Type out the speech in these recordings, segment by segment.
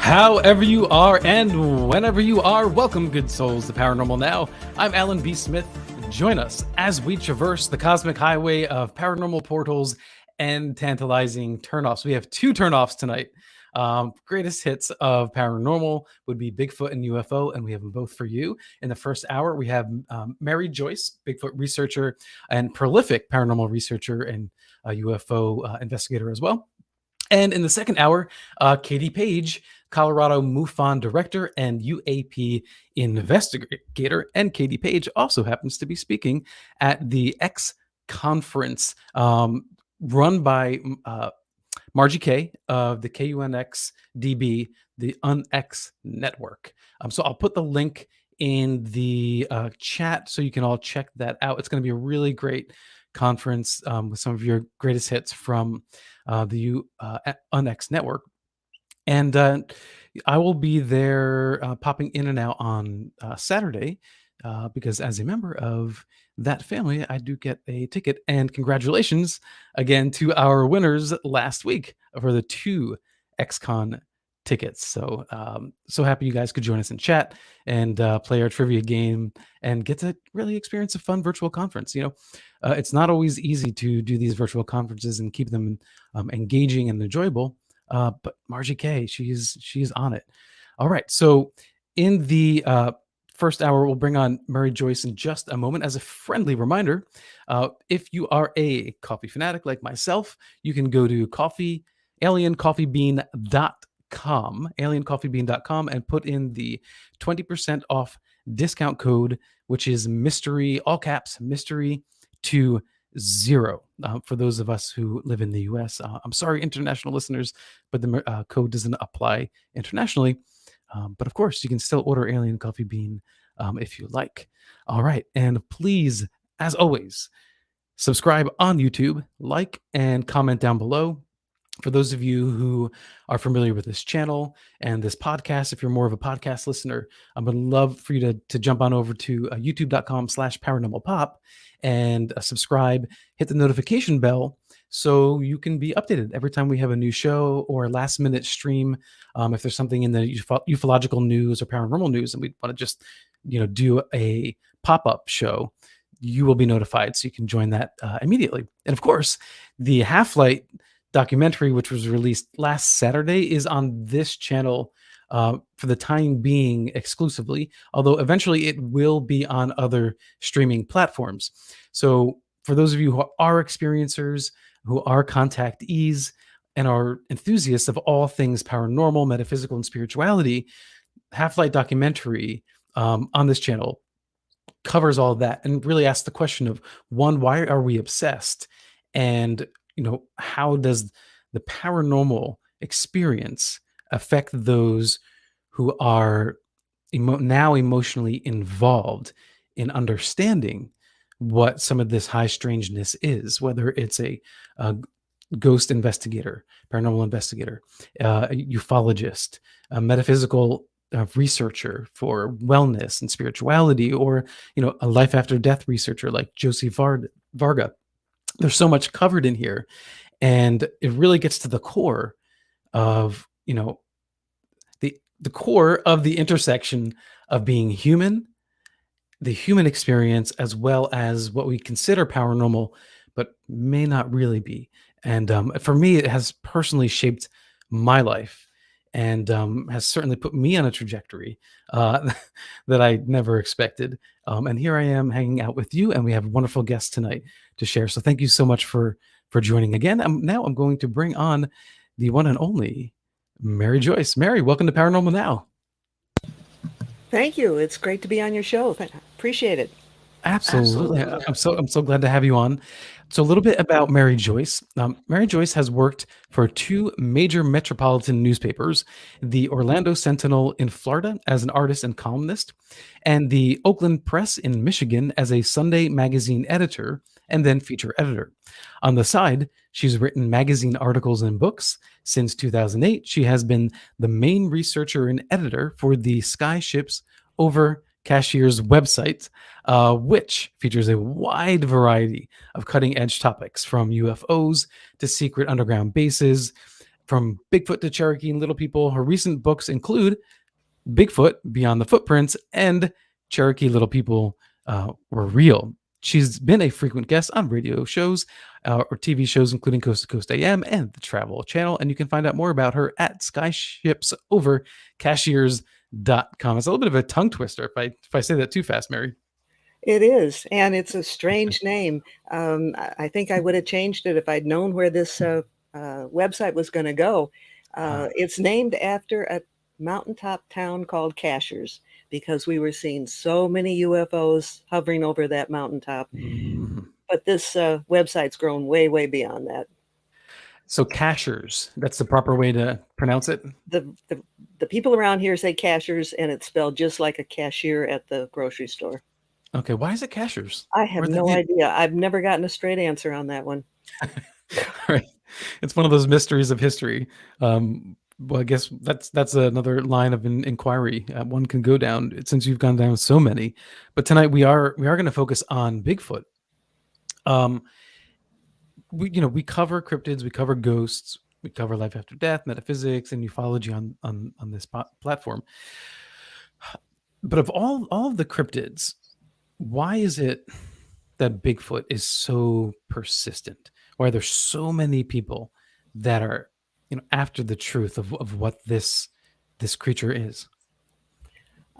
However you are and whenever you are, welcome, good souls, to Paranormal Now. I'm Alan B. Smith. Join us as we traverse the cosmic highway of paranormal portals and tantalizing turnoffs. We have two turnoffs tonight. Greatest hits of paranormal would be Bigfoot and UFO, and we have them both for you. In the first hour, we have Mary Joyce, Bigfoot researcher and prolific paranormal researcher and UFO investigator as well. And in the second hour, Katie Paige, Colorado MUFON director and UAP investigator. And Katie Paige also happens to be speaking at the X conference run by Margie K of the KUNX DB, the UNX network. So I'll put the link in the chat so you can all check that out. It's going to be a really great conference with some of your greatest hits from the UNX network. And I will be there popping in and out on Saturday because as a member of that family, I do get a ticket. And congratulations again to our winners last week for the 2 XCon tickets. So so happy you guys could join us in chat and play our trivia game and get to really experience a fun virtual conference. You know, it's not always easy to do these virtual conferences and keep them engaging and enjoyable. But Margie K, she's on it. All right. So in the first hour, we'll bring on Mary Joyce in just a moment. As a friendly reminder, if you are a coffee fanatic like myself, you can go to aliencoffeebean.com, and put in the 20% off discount code, which is mystery, all caps, mystery 20. For those of us who live in the US. I'm sorry, international listeners, but the code doesn't apply internationally. But of course, you can still order Alien Coffee Bean if you like. All right. And please, as always, subscribe on YouTube, like, and comment down below. For those of you who are familiar with this channel and this podcast, if you're more of a podcast listener, I would love for you to jump on over to youtube.com/paranormalpop and subscribe, hit the notification bell so you can be updated every time we have a new show or a last minute stream. If there's something in the ufological news or paranormal news and we want to just, do a pop-up show, you will be notified so you can join that immediately. And of course, the Half-Light documentary, which was released last Saturday, is on this channel for the time being exclusively, although eventually it will be on other streaming platforms. So for those of you who are experiencers, who are contactees, and are enthusiasts of all things paranormal, metaphysical, and spirituality, Half-Light documentary on this channel covers all of that and really asks the question of, one, why are we obsessed? And how does the paranormal experience affect those who are now emotionally involved in understanding what some of this high strangeness is, whether it's a ghost investigator, paranormal investigator, a ufologist, a metaphysical researcher for wellness and spirituality, or a life after death researcher like Josie Varga. There's so much covered in here, and it really gets to the core of, the core of the intersection of being human, the human experience, as well as what we consider paranormal, but may not really be. And for me, it has personally shaped my life and has certainly put me on a trajectory that I never expected. And here I am hanging out with you, and we have wonderful guests tonight to share. So thank you so much for joining again. Now I'm going to bring on the one and only Mary Joyce. Mary, welcome to Paranormal Now. Thank you. It's great to be on your show. Appreciate it. Absolutely. I'm so glad to have you on. So a little bit about Mary Joyce. Mary Joyce has worked for 2 major metropolitan newspapers, the Orlando Sentinel in Florida as an artist and columnist, and the Oakland Press in Michigan as a Sunday magazine editor and then feature editor. On the side, she's written magazine articles and books. Since 2008, she has been the main researcher and editor for the Sky Ships Over Cashier's website, which features a wide variety of cutting-edge topics, from UFOs to secret underground bases, from Bigfoot to Cherokee and Little People. Her recent books include Bigfoot Beyond the Footprints and Cherokee Little People Were Real. She's been a frequent guest on radio shows or TV shows, including Coast to Coast AM and the Travel Channel. And you can find out more about her at skyshipsovercashiers.com. It's a little bit of a tongue twister if I say that too fast, Mary. It is, and it's a strange name. I think I would have changed it if I'd known where this website was going to go. It's named after a mountaintop town called Cashiers because we were seeing so many UFOs hovering over that mountaintop. But this website's grown way, way beyond that. So Cashiers, that's the proper way to pronounce it? The people around here say Cashiers, and it's spelled just like a cashier at the grocery store. Okay, why is it Cashiers? I have no idea. I've never gotten a straight answer on that one. Right. It's one of those mysteries of history. Well, I guess that's another line of inquiry one can go down since you've gone down so many. But tonight we are going to focus on Bigfoot. We cover cryptids, we cover ghosts, we cover life after death, metaphysics, and ufology on this platform. But of all of the cryptids, why is it that Bigfoot is so persistent? Why are there so many people that are, after the truth of what this creature is?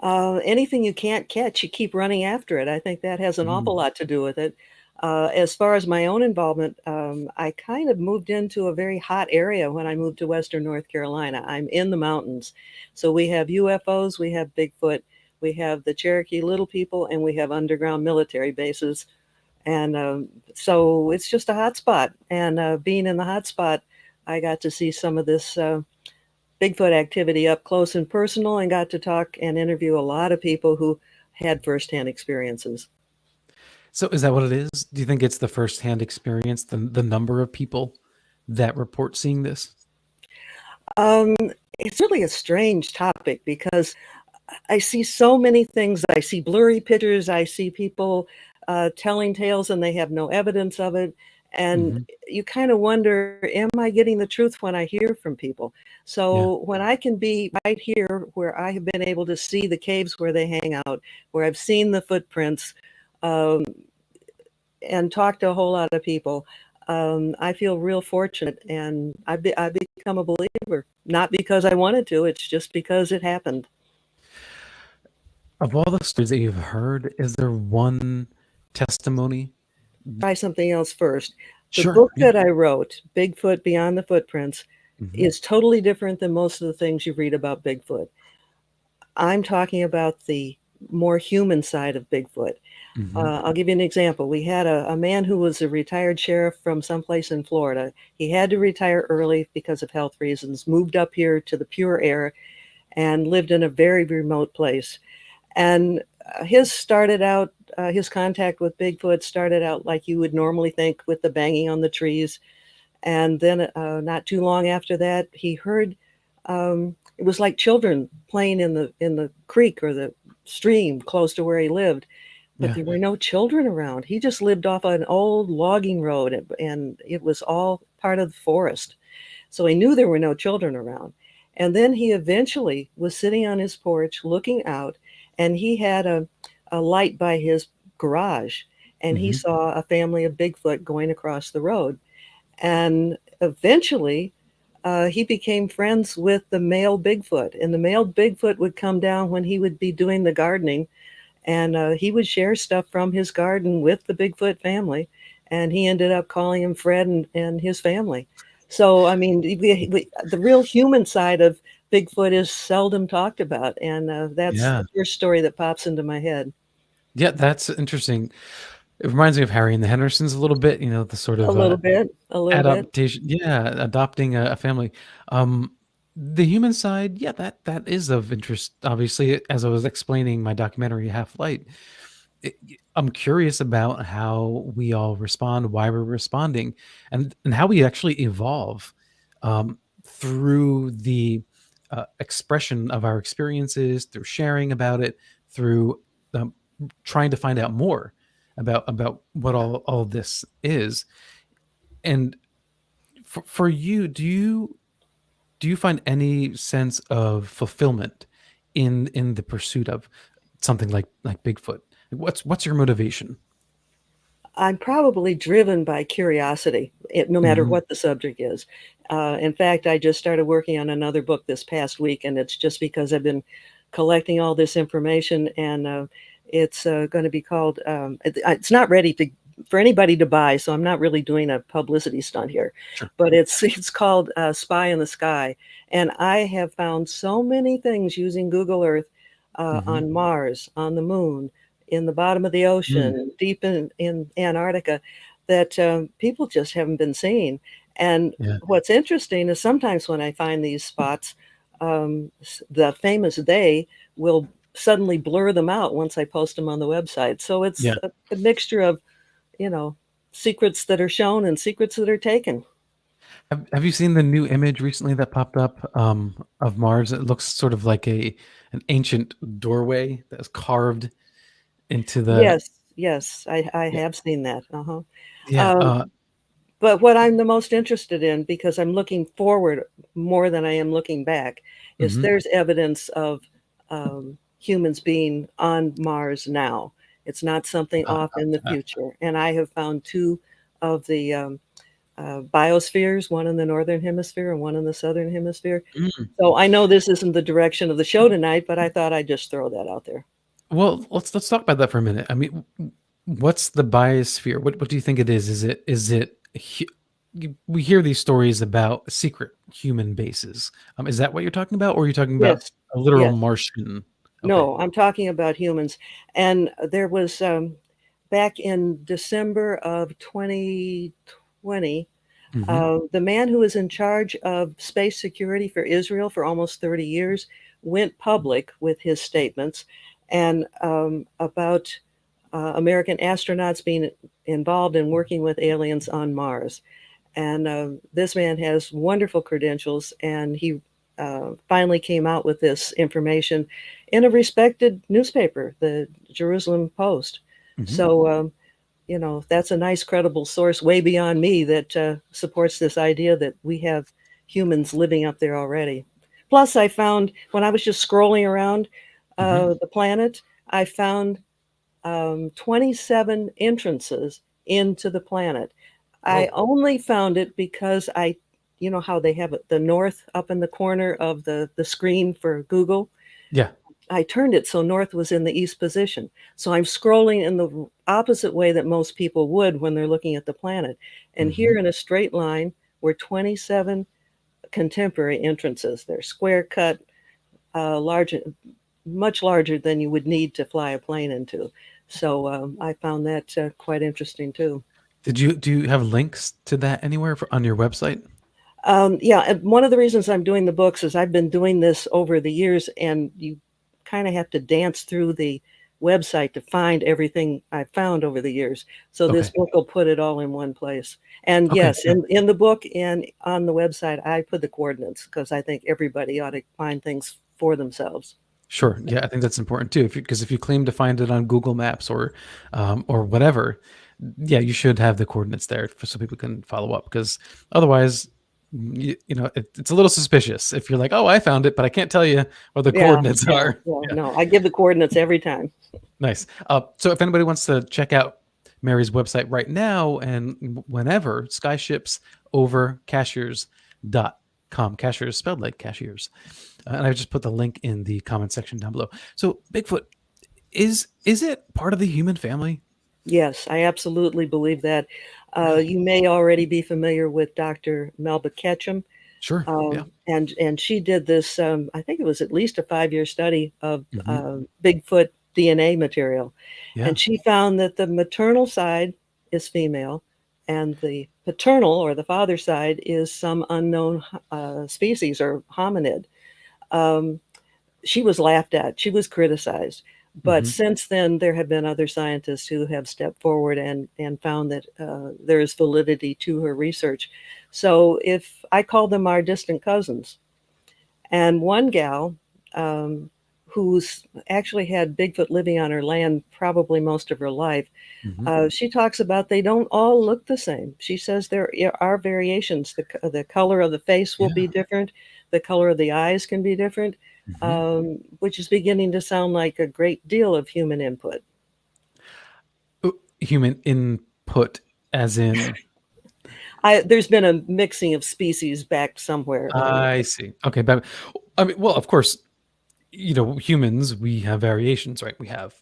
Anything you can't catch, you keep running after it. I think that has an awful lot to do with it. As far as my own involvement, I kind of moved into a very hot area when I moved to Western North Carolina. I'm in the mountains. So we have UFOs, we have Bigfoot, we have the Cherokee Little People, and we have underground military bases. And so it's just a hot spot. And being in the hot spot, I got to see some of this Bigfoot activity up close and personal and got to talk and interview a lot of people who had firsthand experiences. So is that what it is? Do you think it's the firsthand experience, the number of people that report seeing this? It's really a strange topic because I see so many things. I see blurry pictures. I see people telling tales and they have no evidence of it. And you kind of wonder, am I getting the truth when I hear from people? So when I can be right here where I have been able to see the caves where they hang out, where I've seen the footprints, and talk to a whole lot of people, I feel real fortunate, and I've become a believer, not because I wanted to, it's just because it happened. Of all the stories that you've heard, is there one testimony? Try something else first. The Sure. book that I wrote, Bigfoot Beyond the Footprints, Mhm. is totally different than most of the things you read about Bigfoot. I'm talking about the more human side of Bigfoot. I'll give you an example. We had a man who was a retired sheriff from someplace in Florida. He had to retire early because of health reasons, moved up here to the pure air, and lived in a very remote place. And his contact with Bigfoot started out like you would normally think, with the banging on the trees. And then not too long after that, he heard it was like children playing in the creek or the stream close to where he lived. But there were no children around. He just lived off an old logging road, and it was all part of the forest. So he knew there were no children around. And then he eventually was sitting on his porch looking out, and he had a light by his garage, and he saw a family of Bigfoot going across the road. And eventually, he became friends with the male Bigfoot, and the male Bigfoot would come down when he would be doing the gardening, and he would share stuff from his garden with the Bigfoot family, and he ended up calling him Fred and his family. So, I mean, the real human side of Bigfoot is seldom talked about, and that's Yeah. the first story that pops into my head. Yeah, that's interesting. It reminds me of Harry and the Hendersons a little bit, the sort A of little bit, a little bit. adaptation. Yeah, adopting a family. The human side, yeah, that is of interest. Obviously, as I was explaining my documentary Half Light, I'm curious about how we all respond, why we're responding, and how we actually evolve through the expression of our experiences, through sharing about it, through trying to find out more about what all this is. And for you, do you do you find any sense of fulfillment in the pursuit of something like Bigfoot? What's your motivation? I'm probably driven by curiosity, no matter Hmm. what the subject is. In fact, I just started working on another book this past week, and it's just because I've been collecting all this information, and it's going to be called. It's not ready for anybody to buy, so I'm not really doing a publicity stunt here. Sure. But it's called "Spy in the Sky," and I have found so many things using Google Earth Hmm. on Mars, on the Moon, in the bottom of the ocean, deep in Antarctica, that people just haven't been seeing. And Yeah. what's interesting is sometimes when I find these spots, the famous they will suddenly blur them out once I post them on the website. So it's Yeah. a mixture of, you know, secrets that are shown and secrets that are taken. Have you seen the new image recently that popped up of Mars? It looks sort of like an ancient doorway that was carved into the. Yes, yes, I Yeah. have seen that. Uh-huh. Yeah. Um, But what I'm the most interested in, because I'm looking forward more than I am looking back, is Mhm. there's evidence of humans being on Mars now. It's not something off in the Uh, future. And I have found two of the biospheres, one in the northern hemisphere and one in the southern hemisphere. mm. So I know this isn't the direction of the show tonight, but I thought I'd just throw that out there. Well, let's talk about that for a minute. I mean, what's the biosphere? What do you think it is? We hear these stories about secret human bases. Is that what you're talking about, or are you talking about Yes, a literal yes. Martian? Okay. No, I'm talking about humans. And there was, back in December of 2020, Hmm. the man who was in charge of space security for Israel for almost 30 years went public with his statements and about American astronauts being involved in working with aliens on Mars. And this man has wonderful credentials, and he finally came out with this information in a respected newspaper, the Jerusalem Post. Hmm. So, that's a nice, credible source way beyond me that supports this idea that we have humans living up there already. Plus, I found when I was just scrolling around Hmm. the planet, I found 27 entrances into the planet. I Whoa. only found it because you know how they have it, the north up in the corner of the screen for Google. Yeah. I turned it so north was in the east position. So I'm scrolling in the opposite way that most people would when they're looking at the planet. And Hmm. here in a straight line were 27 contemporary entrances. They're square cut, larger, much larger than you would need to fly a plane into. So I found that quite interesting too. Do you have links to that anywhere on your website? Yeah, and one of the reasons I'm doing the books is I've been doing this over the years, and you kind of have to dance through the website to find everything I've found over the years. So this Okay. book will put it all in one place. And Okay. yes, Yeah. in the book and on the website, I put the coordinates because I think everybody ought to find things for themselves. Sure. Yeah, I think that's important too. Because if you claim to find it on Google Maps or whatever, yeah, you should have the coordinates there so people can follow up. Because otherwise, it's a little suspicious if you're like, oh, I found it, but I can't tell you what the Yeah, coordinates yeah, are. yeah. Yeah, No, I give the coordinates every time. nice. So if anybody wants to check out Mary's website right now and whenever, skyships over cashiers.com. Cashiers spelled like cashiers. And I just put the link in the comment section down below. So Bigfoot, is it part of the human family? Yes, I absolutely believe that. Really? You may already be familiar with Dr. Melba Ketchum. Sure. Yeah. And she did this, I think it was at least a 5-year study of Hmm. Bigfoot DNA material. Yeah. And she found that the maternal side is female, and the paternal or the father side is some unknown species or hominid. Um, she was laughed at, she was criticized. But Hmm. since then, there have been other scientists who have stepped forward and found that there is validity to her research. So if I call them our distant cousins, and one gal who's actually had Bigfoot living on her land probably most of her life, Hmm. she talks about they don't all look the same. She says there are variations. The color of the face will Yeah. be different. the color of the eyes can be different, Mhm. which is beginning to sound like a great deal of human input. Human input, as in, There's been a mixing of species back somewhere or another. I see. Okay, but I mean, well, of course, humans, we have variations, right? We have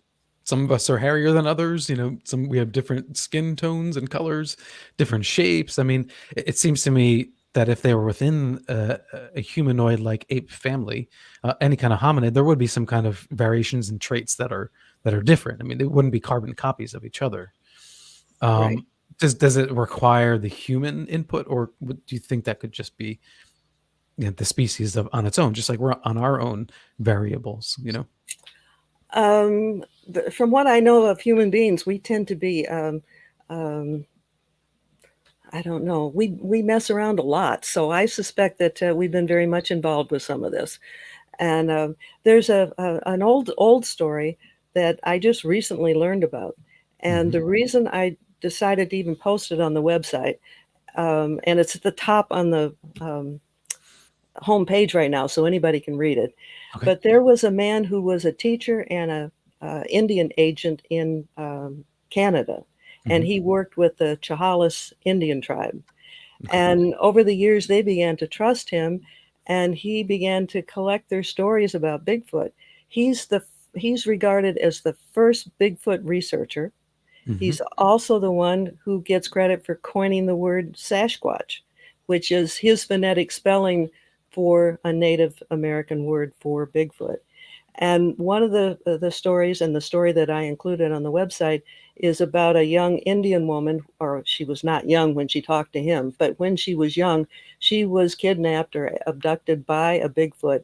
some of us are hairier than others, some we have different skin tones and colors, different shapes. I mean, it seems to me that if they were within a humanoid like ape family, any kind of hominid, there would be some kind of variations and traits that are different. I mean, they wouldn't be carbon copies of each other. Right. Um, does it require the human input, or do you think that could just be the species on its own, just like we're on our own variables? From what I know of human beings, we tend to be, um, I don't know, we mess around a lot. So I suspect that we've been very much involved with some of this. And there's an old story that I just recently learned about. And Hmm. the reason I decided to even post it on the website, and it's at the top on the homepage right now, so anybody can read it. Okay. But there was a man who was a teacher and a Indian agent in Canada, and Hmm. he worked with the Chehalis Indian tribe. Okay. And over the years, they began to trust him, and he began to collect their stories about Bigfoot. He's the he's regarded as the first Bigfoot researcher. Hmm. He's also the one who gets credit for coining the word Sasquatch, which is his phonetic spelling for a Native American word for Bigfoot. And one of the stories, and the story that I included on the website, is about a young Indian woman, or she was not young when she talked to him, but when she was young, she was kidnapped or abducted by a Bigfoot,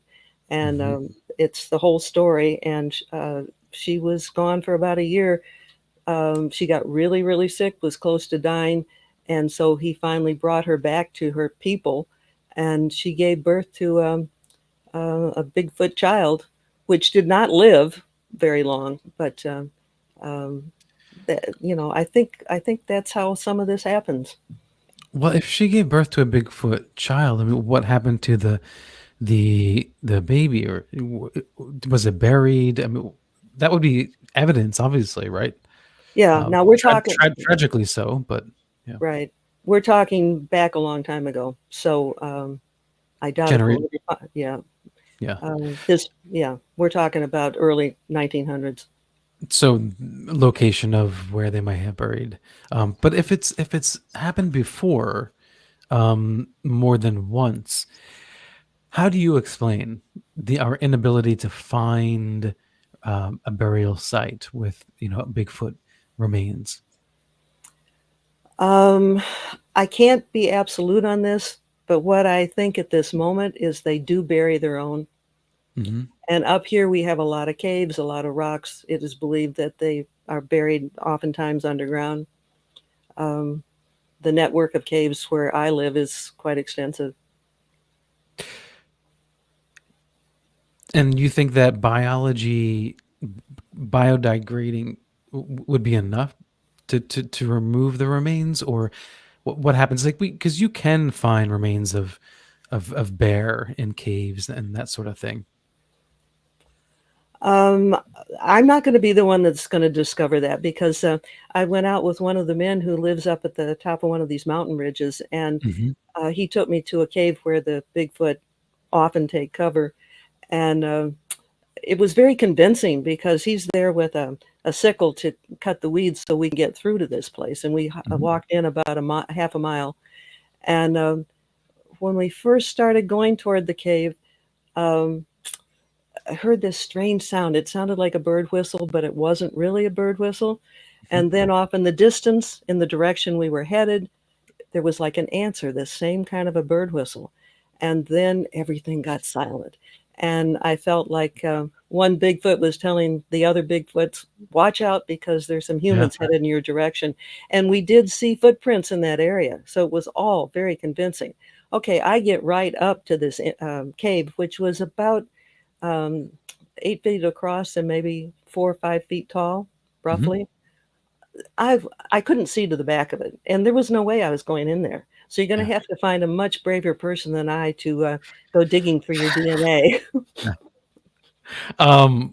and Hmm. it's the whole story. And she was gone for about a year. She got really, really sick, was close to dying, and so he finally brought her back to her people, and she gave birth to a Bigfoot child, which did not live very long. But um, I think that's how some of this happens. Well, if she gave birth to a Bigfoot child, I mean, what happened to the baby, or was it buried? I mean, that would be evidence, obviously, right? Yeah. Now we're talking Tragically so, but yeah, right. We're talking back a long time ago, so I doubt if generate, we'll. Yeah. yeah. Yeah, we're talking about early 1900s. So location of where they might have buried. But if it's happened before, more than once, how do you explain our inability to find a burial site with Bigfoot remains? Um, I can't be absolute on this, but what I think at this moment is they do bury their own. Hmm. And up here we have a lot of caves, a lot of rocks. It is believed that they are buried oftentimes underground. Um, the network of caves where I live is quite extensive. And you think that biodegrading would be enough to remove the remains, or what happens? Like, because you can find remains of bear in caves and that sort of thing. Um, I'm not going to be the one that's going to discover that because I went out with one of the men who lives up at the top of one of these mountain ridges, and Hmm. he took me to a cave where the Bigfoot often take cover, and it was very convincing because he's there with a sickle to cut the weeds so we can get through to this place. And we Hmm. walked in about half a mile, and when we first started going toward the cave, um, I heard this strange sound. It sounded like a bird whistle, but it wasn't really a bird whistle. And then off in the distance, in the direction we were headed, there was like an answer, the same kind of a bird whistle. And then everything got silent. And I felt like one Bigfoot was telling the other Bigfoots, watch out because there's some Yeah. humans headed in your direction. And we did see footprints in that area. So it was all very convincing. Okay, I get right up to this cave, which was about um, 8 feet across and maybe 4 or 5 feet tall, Hmm. roughly. I couldn't see to the back of it, and there was no way I was going in there. So you're going Yeah. to have to find a much braver person than I to go digging for your DNA. Yeah. Um,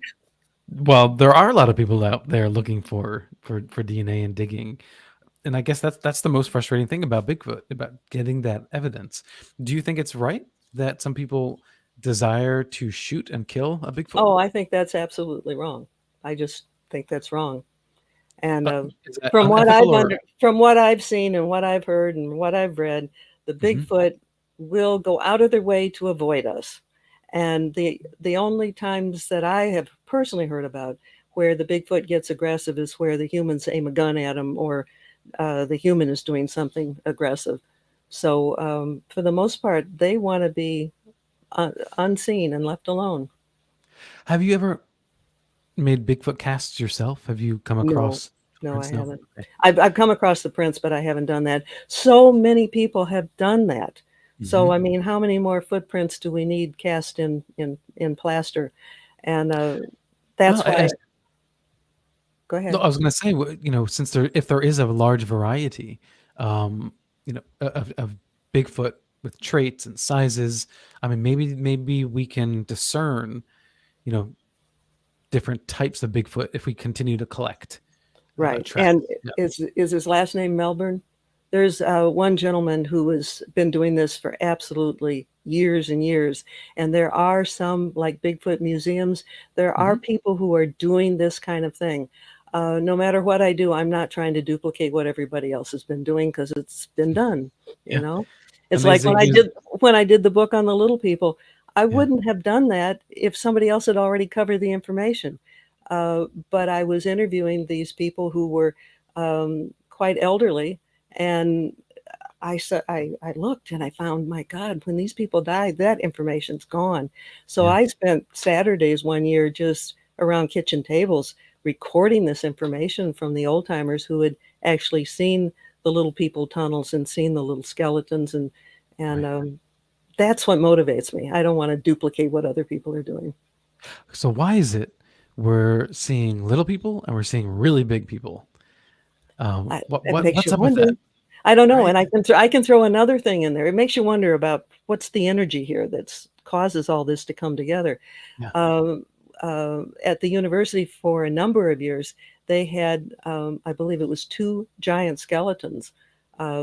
well, there are a lot of people out there looking for DNA and digging, and I guess that's the most frustrating thing about Bigfoot, about getting that evidence. Do you think it's right that some people desire to shoot and kill a Bigfoot? Oh, I think that's absolutely wrong. I just think that's wrong. And Is that unethical or? from what I've seen and what I've heard and what I've read, the Mhm. Bigfoot will go out of their way to avoid us. And the only times that I have personally heard about where the Bigfoot gets aggressive is where the humans aim a gun at him, or the human is doing something aggressive. So for the most part, they want to be unseen and left alone. Have you ever made Bigfoot casts yourself? Have you come No, across no, I prints? No. haven't. Okay. I've come across the prints, but I haven't done that. So many people have done that. So, Hmm. I mean, how many more footprints do we need cast in plaster? And Well, that's why. Go no, ahead. I was going to say, since if there is a large variety, of Bigfoot with traits and sizes, I mean, maybe we can discern, you know, different types of Bigfoot if we continue to collect Right. tracks. And Yeah. is his last name Melbourne? There's one gentleman who has been doing this for absolutely years and years. And there are some, like Bigfoot museums, there are Hmm. people who are doing this kind of thing. No matter what I do, I'm not trying to duplicate what everybody else has been doing because it's been done, you Yeah. know? It's And they like say use. when I did the book on the little people, I Yeah. wouldn't have done that if somebody else had already covered the information. But I was interviewing these people who were quite elderly, and I looked and I found, my God, when these people died, that information's gone. So Yeah. I spent Saturdays one year just around kitchen tables recording this information from the old timers who had actually seen the little people tunnels and seen the little skeletons, and Right. that's what motivates me. I don't want to duplicate what other people are doing. So why is it we're seeing little people and we're seeing really big people? It makes What's you up with that? wonder. I don't know, Right? and I can throw another thing in there. It makes you wonder about what's the energy here that's causes all this to come together. Yeah. Um, at the university for a number of years, they had, I believe it was 2 giant skeletons,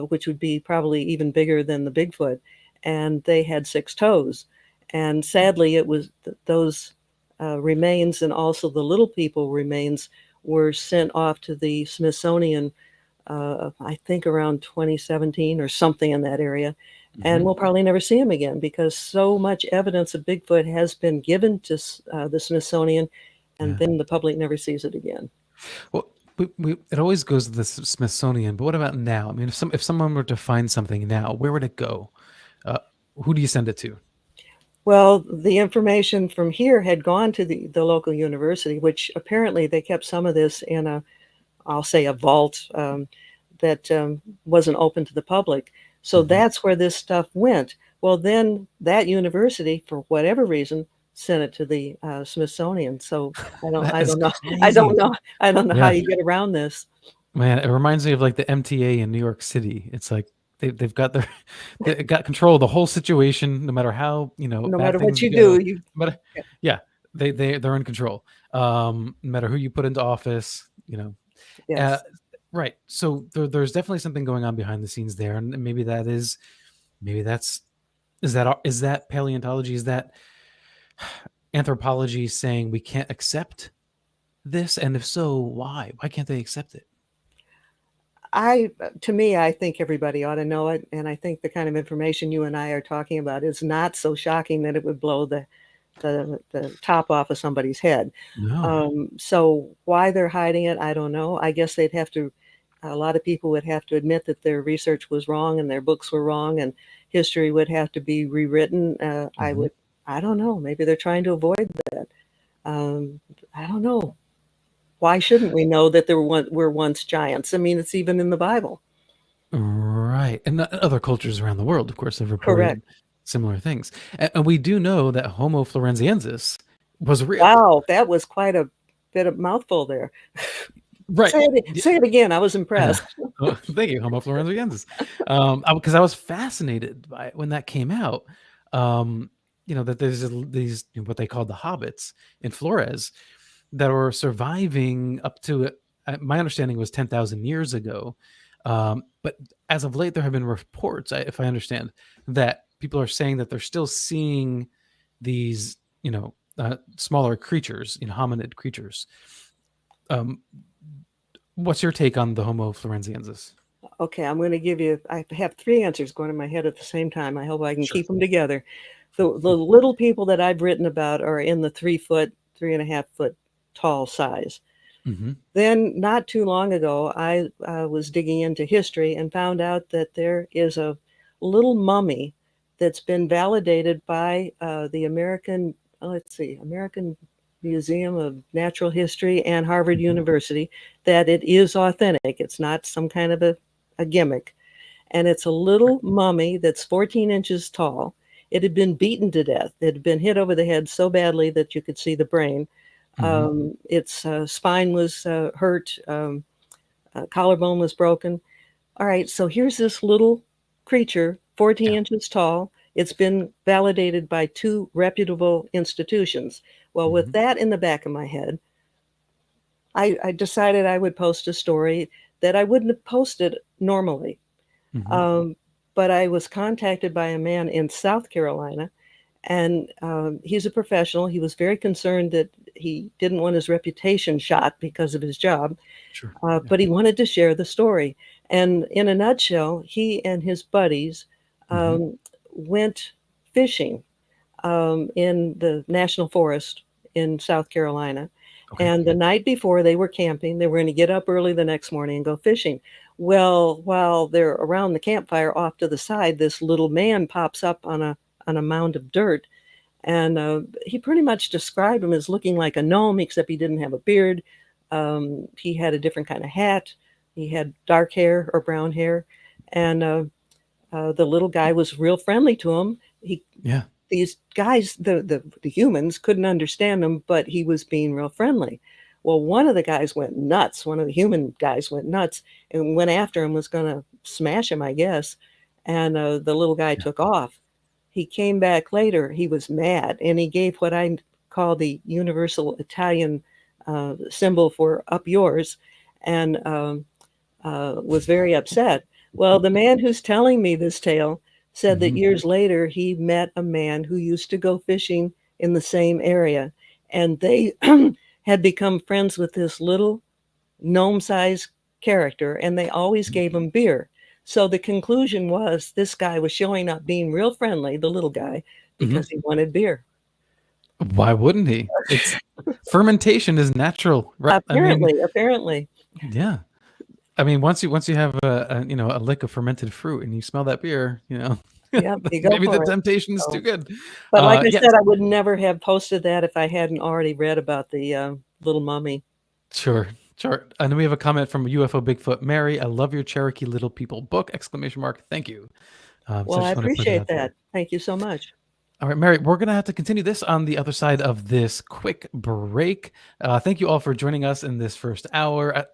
which would be probably even bigger than the Bigfoot, and they had 6 toes. And sadly, it was those remains and also the little people remains were sent off to the Smithsonian, I think around 2017 or something in that area. And Hmm. we'll probably never see him again because so much evidence of Bigfoot has been given to the Smithsonian, and Yeah. then the public never sees it again. Well, it always goes to the Smithsonian, but what about now? I mean, if someone were to find something now, where would it go? Uh, who do you send it to? Well, the information from here had gone to the local university, which apparently they kept some of this in a, I'll say, a vault that wasn't open to the public. So Hmm. that's where this stuff went. Well, then that university, for whatever reason, sent it to the Smithsonian. So That I is don't know, crazy. I don't know how Yeah, you get around this. man, it reminds me of like the MTA in New York City. It's like they've got they got control of the whole situation, no matter how No bad matter what things you go. do, you But yeah, yeah, they're in control. No matter who you put into office, Uh, yes. right. So there's definitely something going on behind the scenes there, and maybe that's is that paleontology? Is that anthropology saying we can't accept this? And if so, why? Why can't they accept it? To me, I think everybody ought to know it, and I think the kind of information you and I are talking about is not so shocking that it would blow the top off of somebody's head. No. So why they're hiding it, I don't know. I guess they'd have to. A lot of people would have to admit that their research was wrong and their books were wrong, and history would have to be rewritten. Mhm. I don't know. Maybe they're trying to avoid that. Um, I don't know. Why shouldn't we know that were once giants? I mean, it's even in the Bible. Right. And other cultures around the world, of course, have Correct. reported similar things. And we do know that Homo floresiensis was real. Wow, that was quite a bit of mouthful there. Right. Say it again. I was Yeah. impressed. Oh, thank you, Homo floresiensis. Because I was fascinated by it when that came out. Um, that there's these what they call the hobbits in Flores that were surviving up to my understanding was 10,000 years ago. But as of late, there have been reports, if I understand, that people are saying that they're still seeing these, smaller creatures, hominid creatures. Um, what's your take on the Homo floresiensis? Okay, I'm going to give you. I have three answers going in my head at the same time. I hope I can Sure. keep them together. The little people that I've written about are in the 3 foot, 3.5 foot tall size. Mm-hmm. Then, not too long ago, I was digging into history and found out that there is a little mummy that's been validated by the American, American Museum of Natural History and Harvard Mm-hmm. University, that it is authentic. It's not some kind of a gimmick. And it's a little mummy that's 14 inches tall. It had been beaten to death. It had been hit over the head so badly that you could see the brain. Mm-hmm. Its spine was hurt, collarbone was broken. All right, so here's this little creature, 14 Yeah. inches tall. It's been validated by two reputable institutions. Well, with Mm-hmm. that in the back of my head, I decided I would post a story that I wouldn't have posted normally. Mm-hmm. Um, but I was contacted by a man in South Carolina, and he's a professional. He was very concerned that he didn't want his reputation shot because of his job, Sure. Yeah. but he wanted to share the story. And in a nutshell, he and his buddies Mm-hmm. went fishing in the national forest in South Carolina. Okay. And the night before, they were camping. They were going to get up early the next morning and go fishing. Well, while they're around the campfire off to the side, this little man pops up on a mound of dirt. And he pretty much described him as looking like a gnome, except he didn't have a beard. He had a different kind of hat. He had dark hair or brown hair. And the little guy was real friendly to him. Yeah. These guys, the humans, couldn't understand him, but he was being real friendly. Well, one of the guys went nuts. One of the human guys went nuts and went after him, was going to smash him, I guess. And the little guy Yeah. took off. He came back later. He was mad, and he gave what I call the universal Italian symbol for "up yours," and was very upset. Well, the man who's telling me this tale said that Mm-hmm. years later he met a man who used to go fishing in the same area, and they had become friends with this little gnome-sized character, and they always gave him beer. So the conclusion was this guy was showing up being real friendly, the little guy, Mm-hmm. because he wanted beer. Why wouldn't he? It's fermentation is natural, right? Apparently. Yeah. I mean, once you have a lick of fermented fruit and you smell that beer, Yeah, you go maybe the for it. temptation is So, too good. but like I Yes, said, I would never have posted that if I hadn't already read about the little mummy. sure, sure. And then we have a comment from UFO Bigfoot Mary. I love your Cherokee Little People book! Exclamation mark. Thank you. So I Well, I just want to put it appreciate out there. that. Thank you so much. All right, Mary, we're going to have to continue this on the other side of this quick break. Thank you all for joining us in this first hour.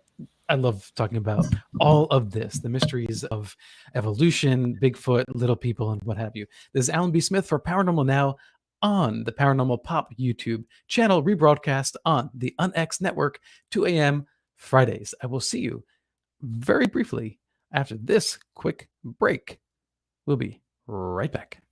I love talking about all of this, the mysteries of evolution, Bigfoot, little people, and what have you. This is Alan B. Smith for Paranormal Now on the Paranormal Pop YouTube channel, rebroadcast on the UnX Network, 2 a.m. Fridays. I will see you very briefly after this quick break. We'll be right back.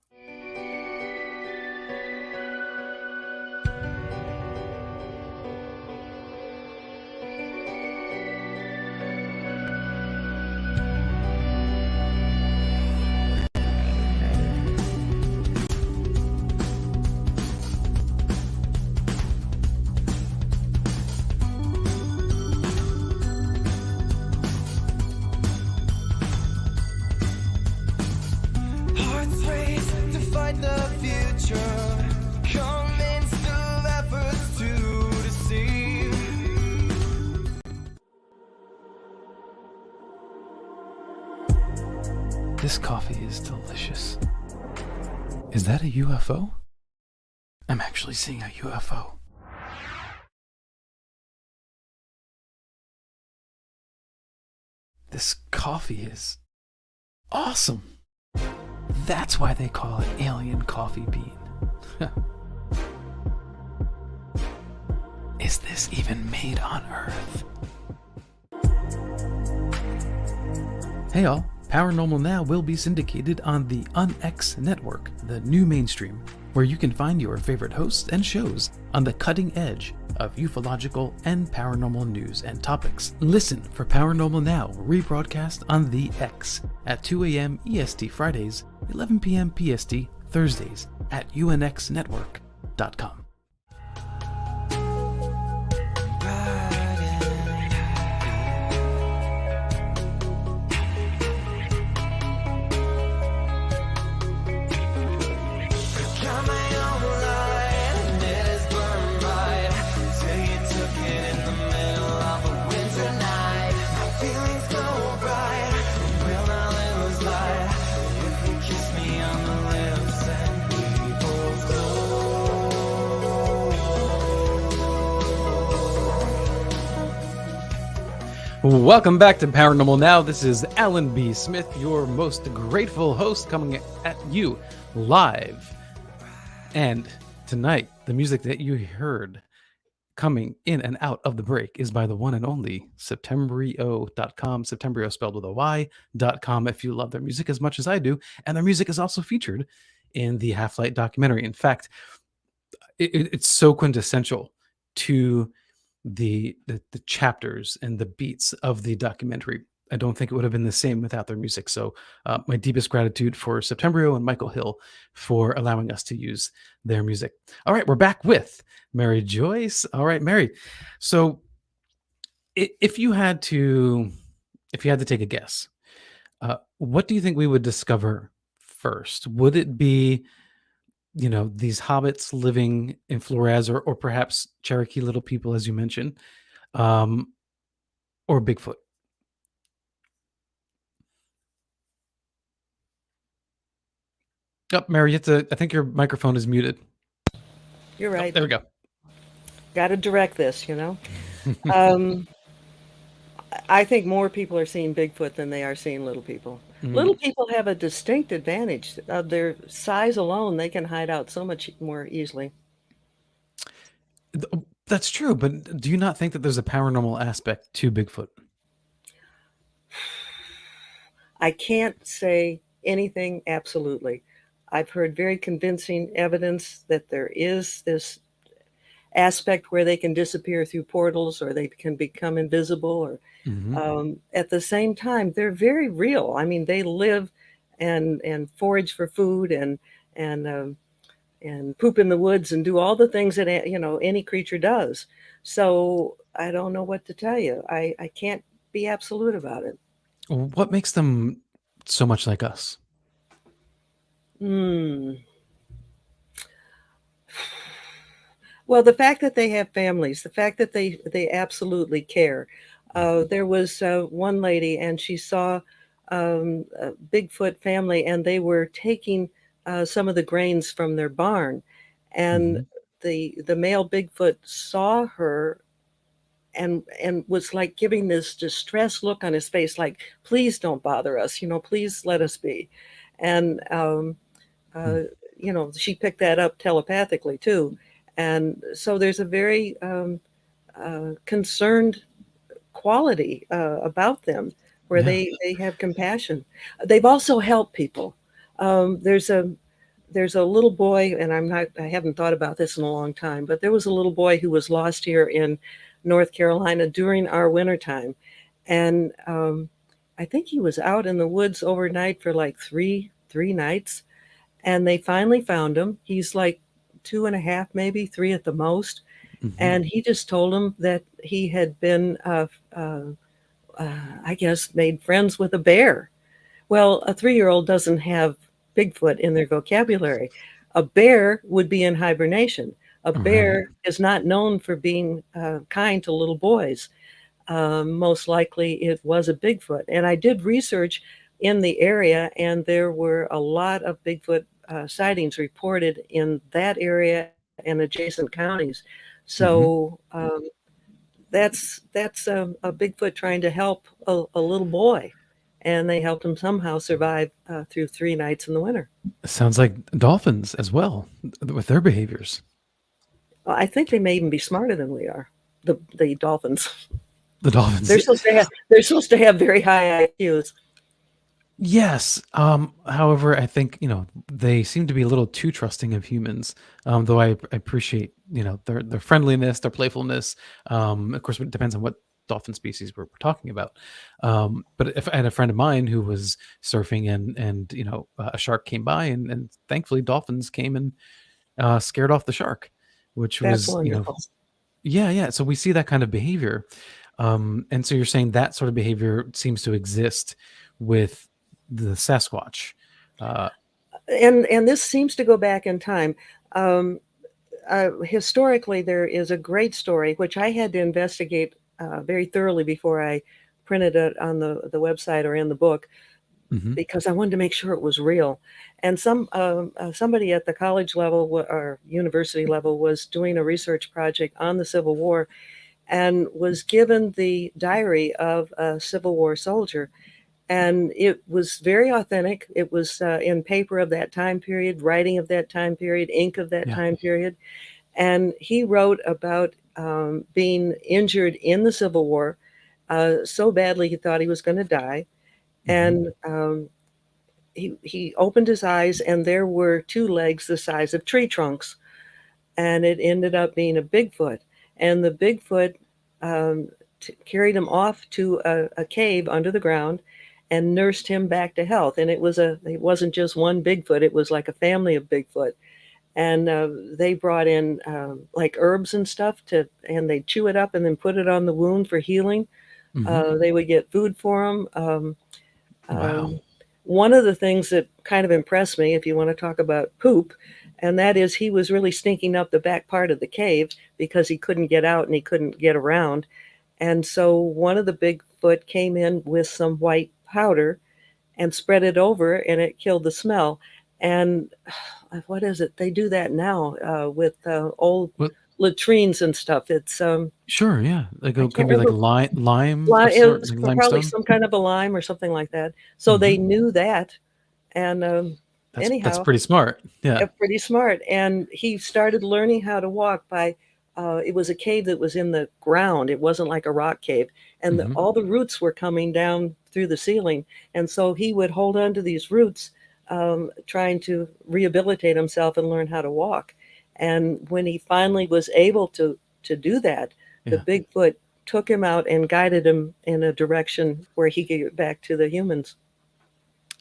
Hearts race to find the future. Convinced of efforts to deceive. This coffee is delicious. Is that a UFO? I'm actually seeing a UFO. This coffee is awesome. That's why they call it alien coffee bean. Is this even made on Earth? Hey all, Paranormal Now will be syndicated on the UnX network, the new mainstream, where you can find your favorite hosts and shows on the cutting edge of ufological and paranormal news and topics. Listen for Paranormal Now rebroadcast on the X at 2 a.m. EST Fridays, 11 p.m. PST Thursdays at unxnetwork.com. Welcome back to Paranormal Now. This is Alan B. Smith, your most grateful host, coming at you live. And tonight, the music that you heard coming in and out of the break is by the one and only Septembrio.com. Septembrio spelled with a Y.com if you love their music as much as I do. And their music is also featured in the Half-Light documentary. In fact, it's so quintessential to the chapters and the beats of the documentary. I don't think it would have been the same without their music. So my deepest gratitude for Septembrio and Michael Hill for allowing us to use their music. All right, we're back with Mary Joyce. All right, Mary. So if you had to take a guess, what do you think we would discover first? Would it be, these hobbits living in Flores, or perhaps Cherokee little people, as you mentioned, or Bigfoot? Oh, Mary, I think your microphone is muted. You're right. Oh, there we go. Got to direct this, I think more people are seeing Bigfoot than they are seeing little people. Little people have a distinct advantage of their size alone. They can hide out so much more easily. That's true, but do you not think that there's a paranormal aspect to Bigfoot? I can't say anything absolutely. I've heard very convincing evidence that there is this aspect where they can disappear through portals, or they can become invisible, or at the same time, they're very real. I mean, they live and forage for food and poop in the woods and do all the things that any creature does. So I don't know what to tell you. I can't be absolute about it. What makes them so much like us? Well, the fact that they have families, the fact that they absolutely care. There was one lady, and she saw a Bigfoot family, and they were taking some of the grains from their barn, and the male Bigfoot saw her and was like giving this distressed look on his face, like, please don't bother us, please let us be. And she picked that up telepathically too. And so there's a very concerned quality about them, where they have compassion. They've also helped people. There's a little boy, and I haven't thought about this in a long time, but there was a little boy who was lost here in North Carolina during our wintertime. And I think he was out in the woods overnight for like three nights. And they finally found him. He's like 2.5, maybe 3 at the most. And he just told them that he had been, I guess, made friends with a bear. Well, a 3-year-old doesn't have Bigfoot in their vocabulary. A bear would be in hibernation. A bear is not known for being kind to little boys. Most likely it was a Bigfoot. And I did research in the area, and there were a lot of Bigfoot sightings reported in that area and adjacent counties. So that's a Bigfoot trying to help a little boy, and they helped him somehow survive through 3 nights in the winter. Sounds like dolphins as well with their behaviors. Well, I think they may even be smarter than we are. The dolphins. The dolphins. They're supposed to have very high IQs. Yes. However, I think, they seem to be a little too trusting of humans. Though I appreciate, their friendliness, their playfulness. Of course, it depends on what dolphin species we're talking about. But if I had a friend of mine who was surfing and a shark came by and thankfully dolphins came and scared off the shark, which That's was, wonderful. yeah. So we see that kind of behavior. And so you're saying that sort of behavior seems to exist with the Sasquatch. And this seems to go back in time. Historically, there is a great story, which I had to investigate very thoroughly before I printed it on the website or in the book, because I wanted to make sure it was real. And somebody at the college level or university level was doing a research project on the Civil War and was given the diary of a Civil War soldier. And it was very authentic. It was in paper of that time period, writing of that time period, ink of that time period. And he wrote about being injured in the Civil War so badly he thought he was going to die. And he opened his eyes, and there were 2 legs the size of tree trunks. And it ended up being a Bigfoot. And the Bigfoot carried him off to a cave under the ground and nursed him back to health. And it wasn't just one Bigfoot, it was like a family of Bigfoot. And they brought in like herbs and stuff and they chew it up and then put it on the wound for healing. They would get food for him. Wow. One of the things that kind of impressed me, if you want to talk about poop, and that is he was really stinking up the back part of the cave because he couldn't get out and he couldn't get around. And so one of the Bigfoot came in with some white powder and spread it over, and it killed the smell. And what is it? They do that now with old latrines and stuff. It's sure, yeah. Like it could be remember. like lime. It was like probably limestone. some kind of a lime or something like that. So they knew that. And anyhow, that's pretty smart. Yeah. Pretty smart. And he started learning how to walk by. It was a cave that was in the ground. It wasn't like a rock cave, and all the roots were coming down through the ceiling. And so he would hold on to these roots, trying to rehabilitate himself and learn how to walk. And when he finally was able to do that, the Bigfoot took him out and guided him in a direction where he could get back to the humans.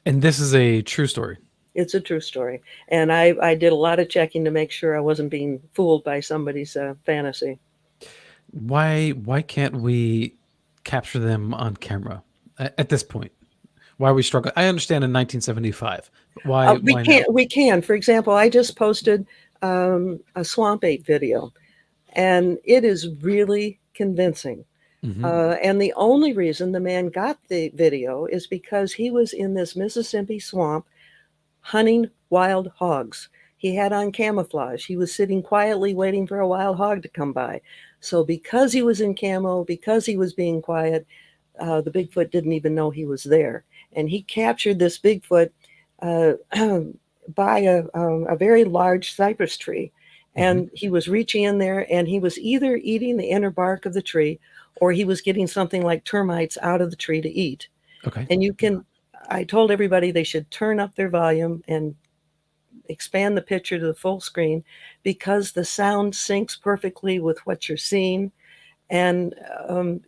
And this is a true story. It's a true story. And I did a lot of checking to make sure I wasn't being fooled by somebody's fantasy. Why can't we capture them on camera at this point? Why are we struggling? I understand in 1975. Why we can. For example, I just posted a swamp ape video, and it is really convincing. And the only reason the man got the video is because he was in this Mississippi swamp hunting wild hogs. He had on camouflage. He was sitting quietly waiting for a wild hog to come by. So because he was in camo, because he was being quiet, the Bigfoot didn't even know he was there. And he captured this Bigfoot by a very large cypress tree. And he was reaching in there, and he was either eating the inner bark of the tree, or he was getting something like termites out of the tree to eat. Okay. And I told everybody they should turn up their volume and expand the picture to the full screen, because the sound syncs perfectly with what you're seeing. And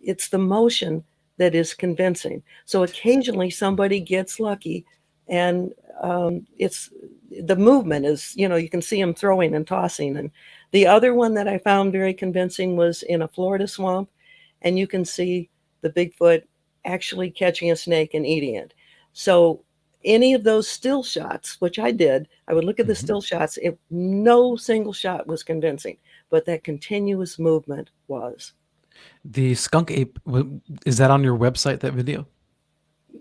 it's the motion that is convincing. So occasionally somebody gets lucky, and it's the movement is, you can see them throwing and tossing. And the other one that I found very convincing was in a Florida swamp, and you can see the Bigfoot actually catching a snake and eating it. So any of those still shots, which I did, I would look at the still shots. No single shot was convincing, but that continuous movement was. The skunk ape, is that on your website, that video?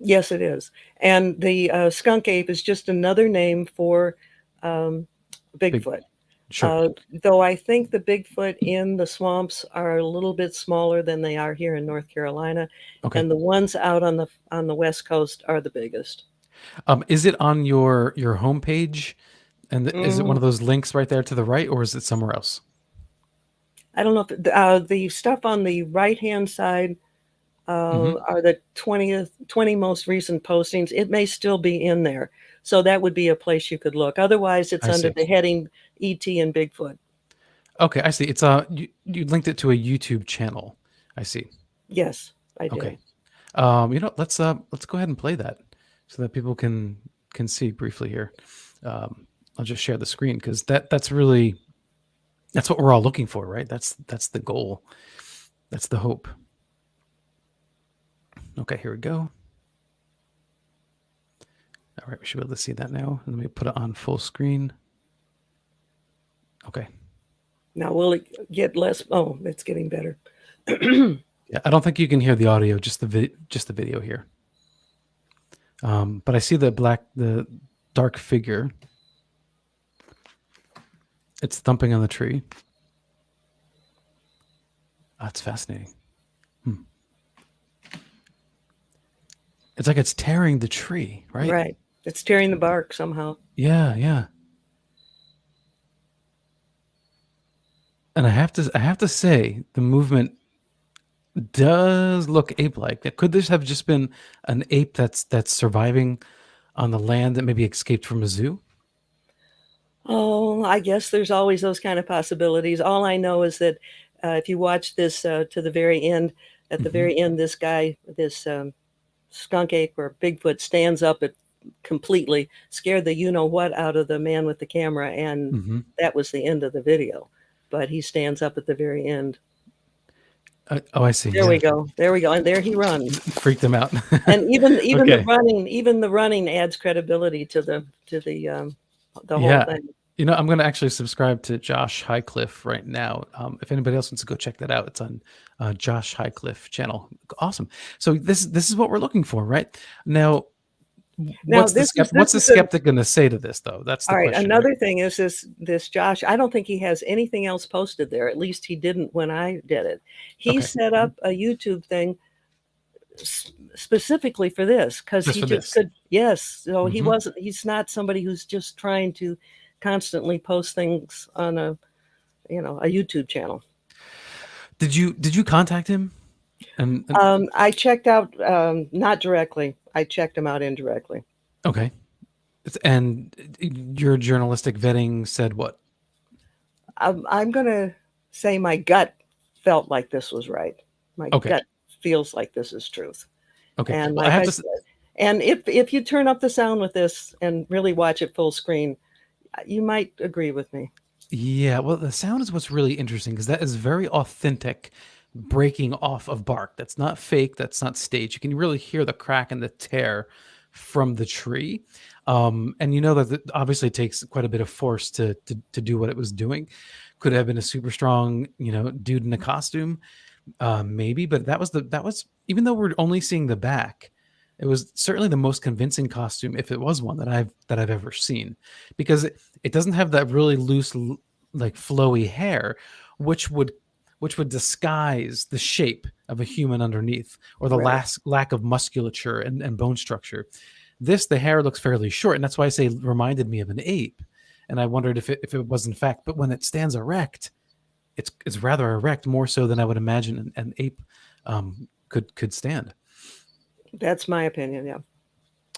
Yes, it is. And the skunk ape is just another name for Bigfoot. Sure. Though I think the Bigfoot in the swamps are a little bit smaller than they are here in North Carolina, Okay. and the ones out on the West Coast are the biggest. Is it on your homepage? And is it one Mm, of those links right there to the right, or is it somewhere else? I don't know if the stuff on the right-hand side Hmm. are the 20 most recent postings. It may still be in there. So that would be a place you could look. Otherwise, it's I under see. the heading ET and Bigfoot. Okay, I see. It's you linked it to a YouTube channel. I see. Yes, I Okay. did. Let's go ahead and play that so that people can see briefly here. I'll just share the screen because that's what we're all looking for, right? That's the goal. That's the hope. Okay, here we go. All right, we should be able to see that now. Let me put it on full screen. Okay. Now, will it get less? Oh, it's getting better. Yeah, I don't think you can hear the audio, just the video here. But I see the dark figure. It's thumping on the tree. That's fascinating. It's like it's tearing the tree, right? Right. It's tearing the bark somehow. Yeah, yeah. And I have to say, the movement does look ape-like. Could this have just been an ape that's surviving on the land that maybe escaped from a zoo? Oh, I guess there's always those kind of possibilities. All I know is that if you watch this to the very end, at the Hmm. very end, this guy, this skunk ape or Bigfoot stands up at completely scared the you know what out of the man with the camera, and Hmm. that was the end of the video. But he stands up at the very end. Oh, I see. There Yeah, we go. There we go. And there he runs. freaked him out. And even Okay. the running adds credibility to the whole Yeah. thing. I'm going to actually subscribe to Josh Highcliffe right now. If anybody else wants to go check that out, it's on Josh Highcliffe channel. Awesome. So this is what we're looking for, right? Now, Now what's the this is what's the skeptic going to say to this, though? That's the all right. question. Right? Another thing is this Josh. I don't think he has anything else posted there. At least he didn't when I did it. He Okay. set up a YouTube thing specifically for this because Just he for just this. could. Yes. So he Mhm. wasn't. He's not somebody who's just trying to constantly post things on a YouTube channel. Did you contact him? And I checked out not directly. I checked him out indirectly. okay. And your journalistic vetting said what? I'm gonna say my gut felt like this was right. My Okay. gut feels like this is truth. Okay. And Well, like I have I to. said, and if you turn up the sound with this and really watch it full screen, you might agree with me. Yeah. Well, the sound is what's really interesting because that is very authentic breaking off of bark. That's not fake. That's not staged. You can really hear the crack and the tear from the tree. And that obviously it takes quite a bit of force to do what it was doing. Could it have been a super strong, dude in a costume? Maybe, but that was even though we're only seeing the back, it was certainly the most convincing costume, if it was one that I've ever seen, because it doesn't have that really loose, like flowy hair, which would disguise the shape of a human underneath, or the Right. lack of musculature and bone structure. The hair looks fairly short, and that's why I say it reminded me of an ape. And I wondered if it was in fact, but when it stands erect, it's rather erect, more so than I would imagine an ape could stand. That's my opinion. Yeah.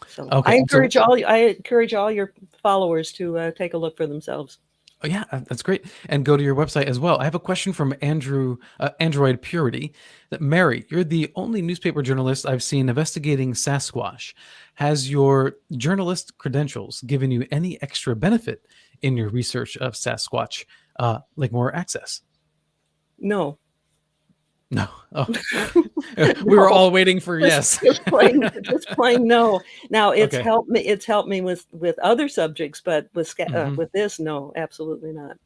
So Okay, I so encourage all your followers to take a look for themselves. oh, yeah, that's great. And go to your website as well. I have a question from Android Purity. That Mary, you're the only newspaper journalist I've seen investigating Sasquatch. Has your journalist credentials given you any extra benefit in your research of Sasquatch, like more access? No. No. Oh. We were all waiting for yes. Just plain no. Now it's Okay. helped me. It's helped me with other subjects, but Mhm. with this, no, absolutely not.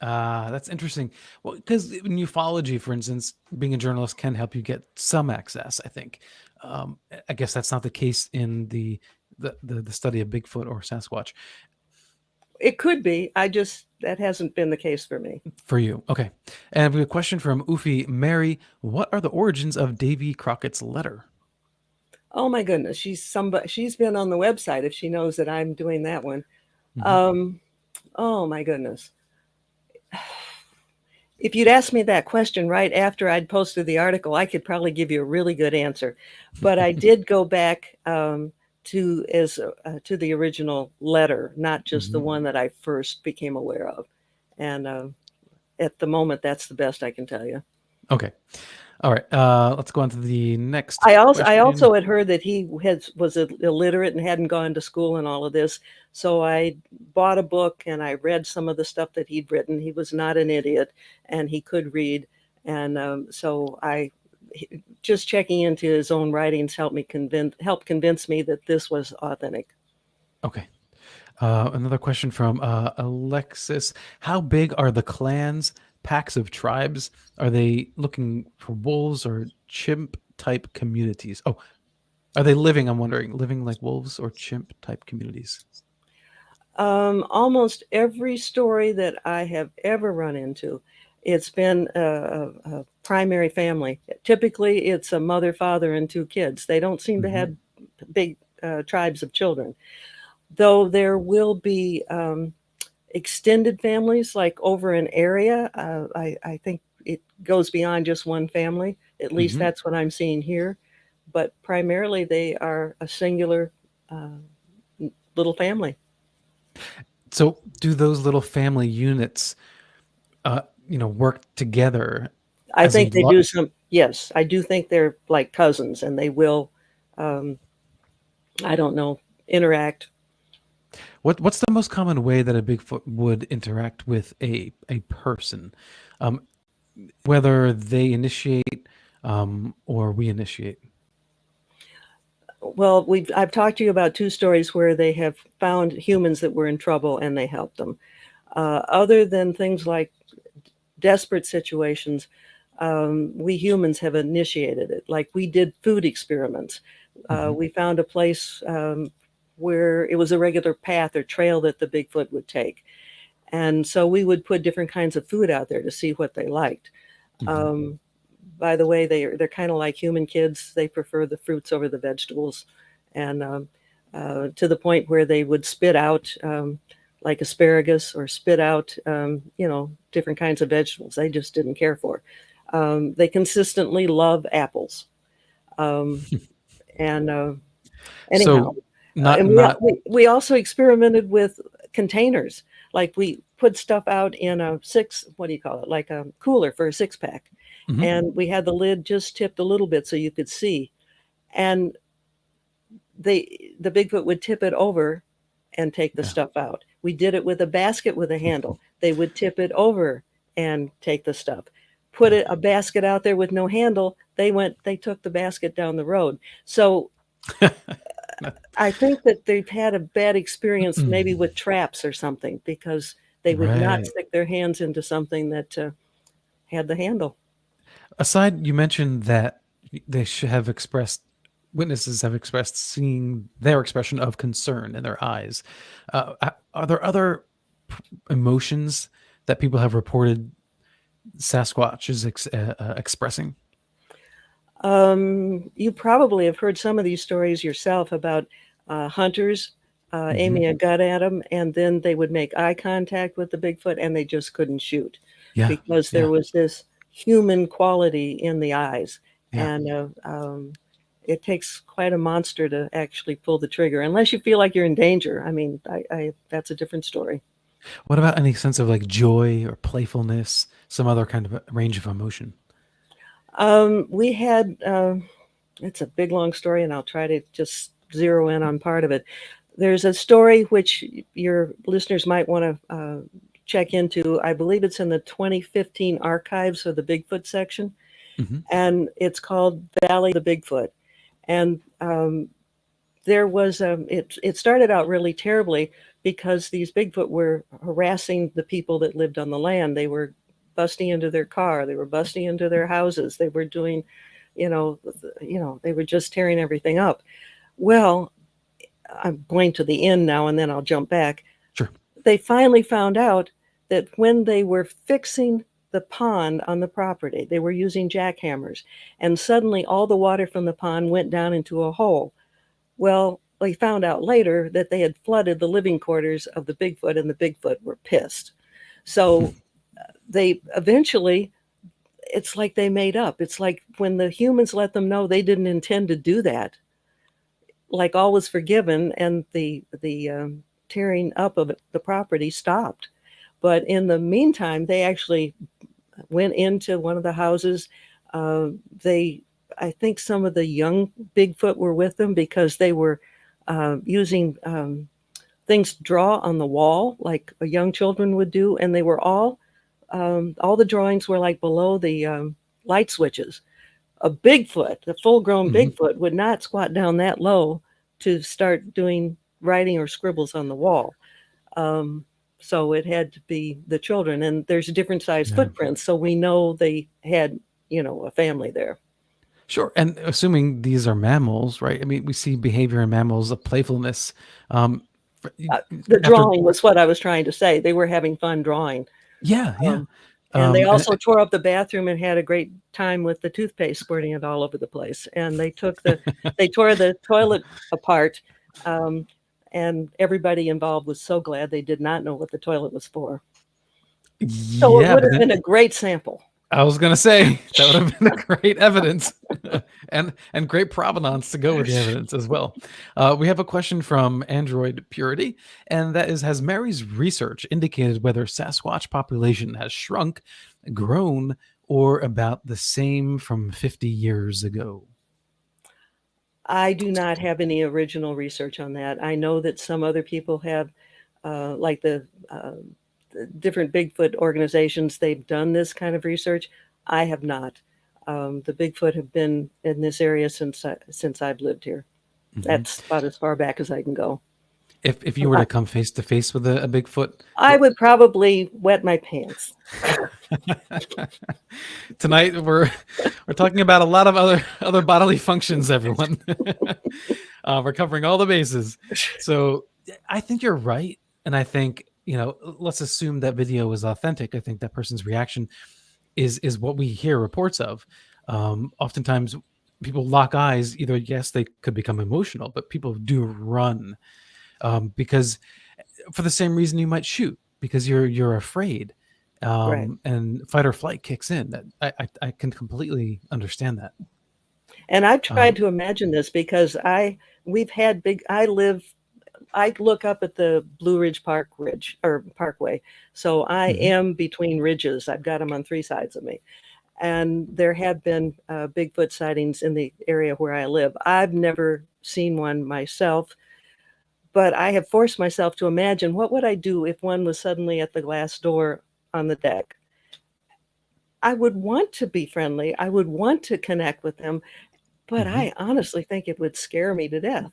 That's interesting. Well, because in ufology, for instance, being a journalist can help you get some access, I think. I guess that's not the case in the study of Bigfoot or Sasquatch. It could be. That hasn't been the case for me. For you. Okay. And we have a question from Ufi Mary. What are the origins of Davy Crockett's letter? Oh my goodness, she's been on the website if she knows that I'm doing that one. Mhm. Oh my goodness. If you'd asked me that question right after I'd posted the article, I could probably give you a really good answer. But I did go back to the original letter, not just the Mhm. one that I first became aware of. And at the moment, that's the best I can tell you. Okay. All right. Let's go on to the next I question. also had heard that he was illiterate and hadn't gone to school and all of this. So I bought a book and I read some of the stuff that he'd written. He was not an idiot and he could read. And just checking into his own writings helped convince me that this was authentic. Okay. Another question from Alexis. How big are the clans, packs of tribes? Are they looking for wolves or chimp type communities? Oh, are they living, I'm wondering, living like wolves or chimp type communities? Almost every story that I have ever run into, it's been a primary family. Typically, it's a mother, father, and two kids. They don't seem to Mhm. have big tribes of children, though there will be extended families like over an area. I think it goes beyond just one family. At least Mhm. that's what I'm seeing here. But primarily, they are a singular little family. So, do those little family units, work together I as a think they lot? do yes, I do think they're like cousins and they will, um, I don't know, interact. What's the most common way that a Bigfoot would interact with a person, um, whether they initiate or we initiate? Well, I've talked to you about two stories where they have found humans that were in trouble and they helped them. Other than things like desperate situations, we humans have initiated it. Like we did food experiments. Mhm. We found a place where it was a regular path or trail that the Bigfoot would take. And so we would put different kinds of food out there to see what they liked. Mhm. Um, by the way, they're kind of like human kids. They prefer the fruits over the vegetables, and to the point where they would spit out like asparagus or spit out different kinds of vegetables. They just didn't care for. They consistently love apples, um, and anyhow, So not and not we also experimented with containers. Like we put stuff out in a what do you call it? Like a cooler for a 6-pack. Mhm. And we had the lid just tipped a little bit so you could see. And the Bigfoot would tip it over and take the Yeah. stuff out. We did it with a basket with a handle. They would tip it over and take the stuff. Put Yeah. a basket out there with no handle. They took the basket down the road. So I think that they've had a bad experience maybe Mm. with traps or something because they would not Right. stick their hands into something that had the handle. Aside, you mentioned that they should have expressed witnesses have expressed seeing their expression of concern in their eyes. Are there other emotions that people have reported Sasquatch is expressing? You probably have heard some of these stories yourself about hunters Hmm. aiming a gun at them, and then they would make eye contact with the Bigfoot, and they just couldn't shoot Yeah. because there Yeah. was this human quality in the eyes, Yeah. and it takes quite a monster to actually pull the trigger, unless you feel like you're in danger. I mean, that's a different story. What about any sense of like joy or playfulness, some other kind of a range of emotion? We had it's a big long story, and I'll try to just zero in on part of it. There's a story which your listeners might want to check into. I believe it's in the 2015 archives of the Bigfoot section, Hmm. and it's called Valley of the Bigfoot. And there was it started out really terribly because these Bigfoot were harassing the people that lived on the land. They were busting into their car, they were busting into their houses, they were doing, they were just tearing everything up. Well, I'm going to the end now, and then I'll jump back. Sure. they finally found out that when they were fixing the pond on the property, they were using jackhammers, and suddenly all the water from the pond went down into a hole. Well, they found out later that they had flooded the living quarters of the Bigfoot, and the Bigfoot were pissed. So they eventually, it's like they made up. It's like when the humans let them know they didn't intend to do that, like all was forgiven, and the tearing up of the property stopped. But in the meantime, they actually went into one of the houses. I think some of the young Bigfoot were with them because they were using things to draw on the wall like young children would do, and they were all the drawings were like below the light switches. A Bigfoot, a full-grown Bigfoot, would not squat down that low to start doing writing or scribbles on the wall. So it had to be the children, and there's different size footprints, so we know they had, a family there. Sure. And assuming these are mammals, right? I mean, we see behavior in mammals of playfulness. The drawing was what I was trying to say. They were having fun drawing. Yeah. And they also tore up the bathroom and had a great time with the toothpaste, squirting it all over the place. And they tore the toilet apart. And everybody involved was so glad they did not know what the toilet was for. So it would have been a great sample. I was going to say that would have been a great evidence and great provenance to go with the evidence as well. We have a question from Android Purity, and that is, has Mary's research indicated whether Sasquatch population has shrunk, grown, or about the same from 50 years ago? I do not have any original research on that. I know that some other people have, like the different Bigfoot organizations, they've done this kind of research. I have not. The Bigfoot have been in this area since I've lived here. That's about as far back as I can go. If you were to come face to face with a Bigfoot, I would probably wet my pants. Tonight we're talking about a lot of other bodily functions, everyone. We're covering all the bases. So I think you're right, and I think, let's assume that video is authentic. I think that person's reaction is what we hear reports of. Oftentimes people lock eyes. Either, yes, they could become emotional, but people do run because for the same reason you might shoot, because you're afraid, Right. and fight or flight kicks in. That I can completely understand that. And I've tried to imagine this because I look up at the Blue Ridge Parkway. So I am between ridges. I've got them on three sides of me. And there have been Bigfoot sightings in the area where I live. I've never seen one myself, but I have forced myself to imagine, what would I do if one was suddenly at the glass door on the deck? I would want to be friendly. I would want to connect with them, but I honestly think it would scare me to death.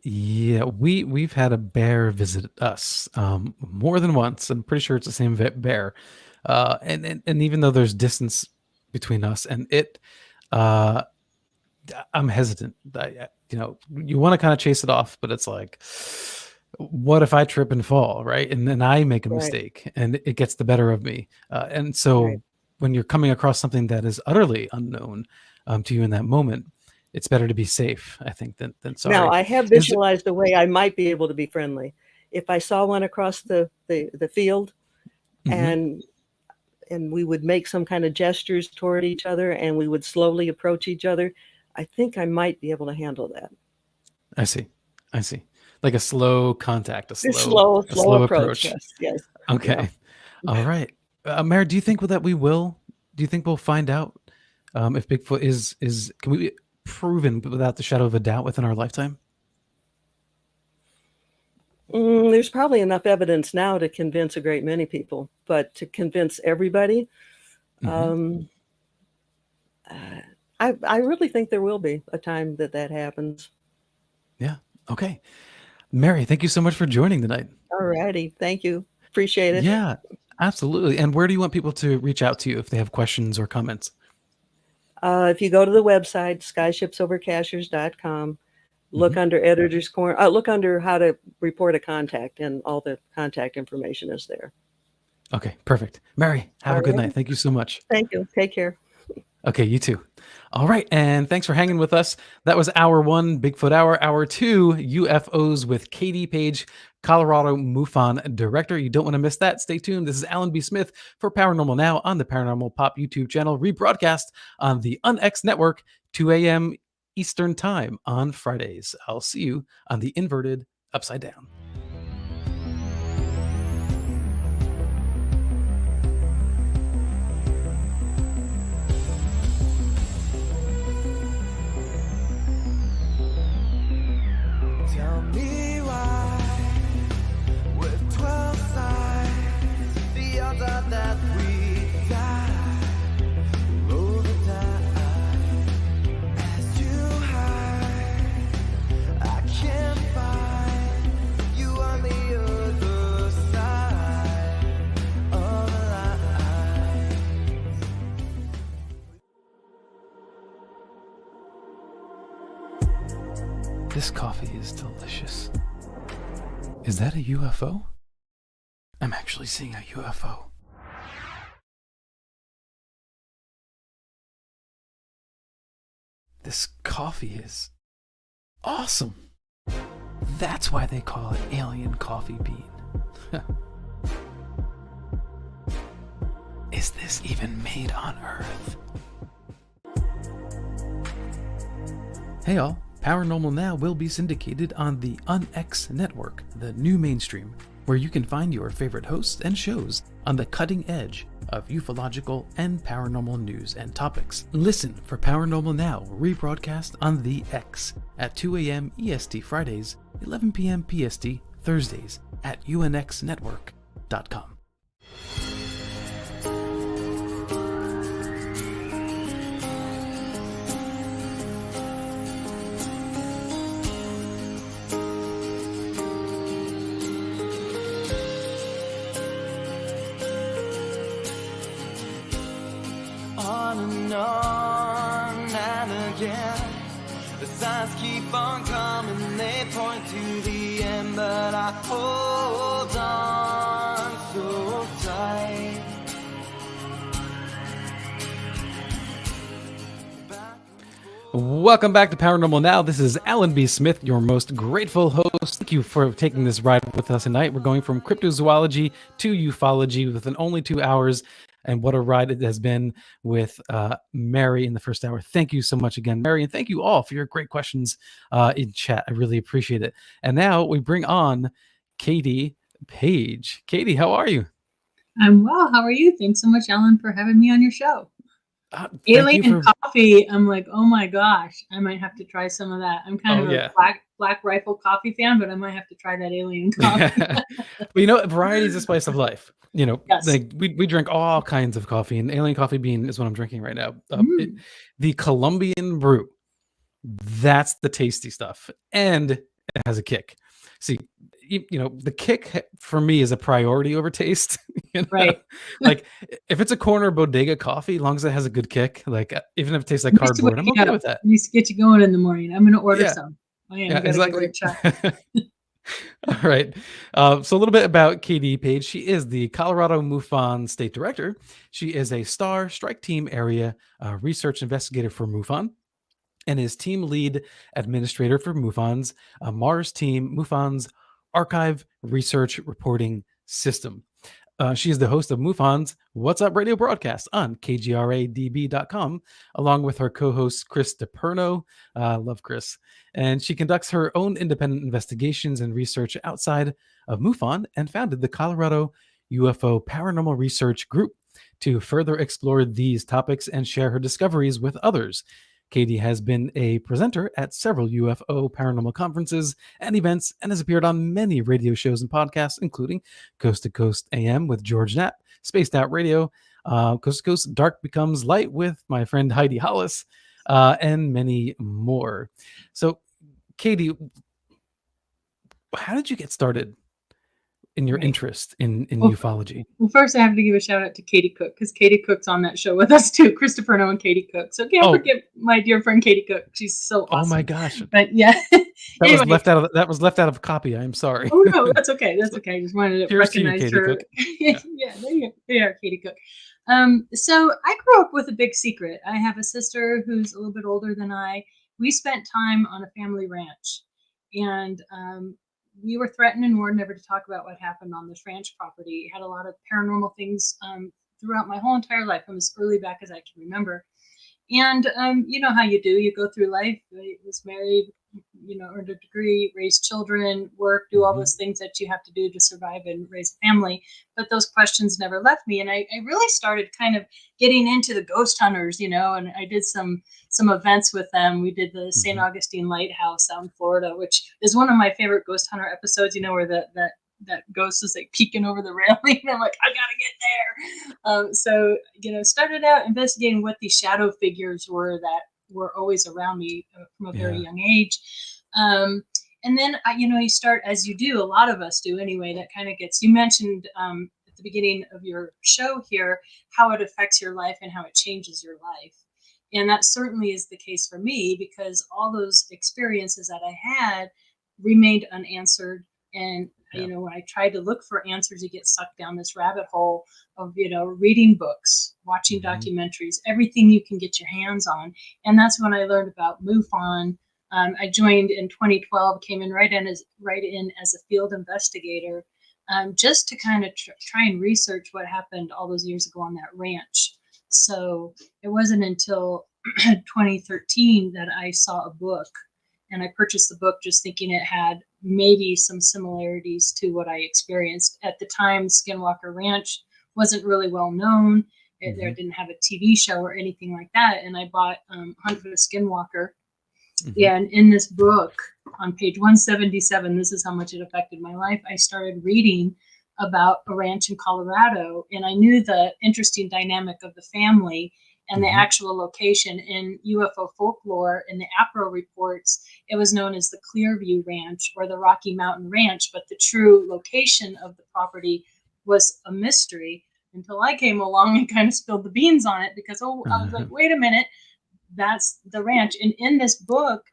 Yeah, we've had a bear visit us more than once. I'm pretty sure it's the same bear, and even though there's distance between us and it, I'm hesitant. You want to kind of chase it off, but it's like, what if I trip and fall, right? And then I make a mistake, and it gets the better of me. And so when you're coming across something that is utterly unknown to you in that moment, it's better to be safe, I think, than sorry. Now, I have visualized a way I might be able to be friendly. If I saw one across the field, and we would make some kind of gestures toward each other, and we would slowly approach each other, I think I might be able to handle that. I see. Like a slow contact, a slow approach. Yes. Okay. Yeah. All right. Mary, do you think that we will? Do you think we'll find out if Bigfoot is can we proven without the shadow of a doubt within our lifetime? There's probably enough evidence now to convince a great many people, but to convince everybody, I really think there will be a time that happens. Yeah. Okay. Mary, thank you so much for joining tonight. All righty. Thank you. Appreciate it. Yeah, absolutely. And where do you want people to reach out to you if they have questions or comments? If you go to the website, skyshipsovercashers.com, Look under editor's corner. Look under how to report a contact, and all the contact information is there. Okay, perfect. Mary, have a good night. Thank you so much. Thank you. Take care. Okay, you too. All right, and thanks for hanging with us. That was hour 1, Bigfoot Hour. Hour 2, UFOs with Katie Paige, Colorado MUFON director. You don't want to miss that. Stay tuned. This is Alan B. Smith for Paranormal Now on the Paranormal Pop YouTube channel, rebroadcast on the UnX network, 2 a.m. Eastern Time on Fridays. I'll see you on the inverted upside down. Tell me why, with 12 sides, the odds are that we die, roll the die. As you hide, I can't find you on the other side of the line. This coffee is delicious. Is that a UFO? I'm actually seeing a UFO. This coffee is awesome. That's why they call it alien coffee bean. Is this even made on Earth? Hey all. Paranormal Now will be syndicated on the UnX network, the new mainstream, where you can find your favorite hosts and shows on the cutting edge of ufological and paranormal news and topics. Listen for Paranormal Now rebroadcast on the X at 2 a.m. EST Fridays, 11 p.m. PST Thursdays at unxnetwork.com. On and again, the signs keep on coming, they point to the end, but I hold on so tight. Welcome back to Paranormal Now. This is Alan B. Smith, your most grateful host. Thank you for taking this ride with us tonight. We're going from cryptozoology to ufology within only 2 hours. And what a ride it has been with Mary in the first hour. Thank you so much again, Mary. And thank you all for your great questions in chat. I really appreciate it. And now we bring on Katie Paige. Katie, how are you? I'm well. How are you? Thanks so much, Alan, for having me on your show. Alien coffee. I'm like, oh my gosh, I might have to try some of that. I'm kind of a black rifle coffee fan, but I might have to try that alien coffee. Well, you know, variety is the spice of life. You know, Yes. like we drink all kinds of coffee, and alien coffee bean is what I'm drinking right now. The Colombian brew, that's the tasty stuff, and it has a kick. See, you know, the kick for me is a priority over taste. You know? Right. Like if it's a corner bodega coffee, as long as it has a good kick, like even if it tastes like cardboard, I'm okay with that. It needs to get you going in the morning. I'm going to order some. I am. Yeah, exactly. Check. All right. So a little bit about Katie Paige. She is the Colorado MUFON State Director. She is a STAR Strike Team Area Research Investigator for MUFON and is Team Lead Administrator for MUFON's Mars Team, MUFON's Archive Research Reporting System. She is the host of MUFON's What's Up radio broadcast on kgradb.com, along with her co-host Chris DePerno. Love Chris. And she conducts her own independent investigations and research outside of MUFON and founded the Colorado UFO Paranormal Research Group to further explore these topics and share her discoveries with others. Katie has been a presenter at several UFO paranormal conferences and events and has appeared on many radio shows and podcasts, including Coast to Coast AM with George Knapp, Spaced Out Radio, Coast to Coast Dark Becomes Light with my friend Heidi Hollis, and many more. So, Katie, how did you get started in your interest in ufology? Well, first I have to give a shout out to Katie Cook, because Katie Cook's on that show with us too. Christopher Noah and Katie Cook. So can't forget my dear friend Katie Cook. She's so awesome. Oh my gosh. But yeah, That was Anyway. that was left out of copy. I'm sorry. Oh no, that's okay. That's okay. I just wanted to Cheers to you, recognize Katie her. Cook. Yeah, there you are, Katie Cook. So I grew up with a big secret. I have a sister who's a little bit older than I. We spent time on a family ranch, and we were threatened and warned never to talk about what happened on this ranch property. It had a lot of paranormal things throughout my whole entire life, from as early back as I can remember. And you know how you do. You go through life. I was married, earned a degree, raised children, work, do all those things that you have to do to survive and raise a family. But those questions never left me. And I really started kind of getting into the ghost hunters, and I did some events with them. We did the St. Augustine Lighthouse out in Florida, which is one of my favorite ghost hunter episodes, where that ghost is like peeking over the railing. And I'm like, I gotta get there. So, started out investigating what these shadow figures were that were always around me from a very young age. And then, you start, as you do, a lot of us do anyway, that kind of gets, you mentioned at the beginning of your show here, how it affects your life and how it changes your life. And that certainly is the case for me, because all those experiences that I had remained unanswered. And when I tried to look for answers, you get sucked down this rabbit hole of, reading books, watching documentaries, everything you can get your hands on. And that's when I learned about MUFON. I joined in 2012, came in right in as a field investigator, just to kind of try and research what happened all those years ago on that ranch. So it wasn't until 2013 that I saw a book, and I purchased the book just thinking it had maybe some similarities to what I experienced. At the time, Skinwalker Ranch wasn't really well known. There didn't have a TV show or anything like that. And I bought Hunt for the Skinwalker. And in this book, on page 177, this is how much it affected my life. I started reading about a ranch in Colorado, and I knew the interesting dynamic of the family and the actual location. In UFO folklore, in the APRO reports, it was known as the Clearview Ranch or the Rocky Mountain Ranch, but the true location of the property was a mystery until I came along and kind of spilled the beans on it, because I was like, wait a minute, that's the ranch. And in this book,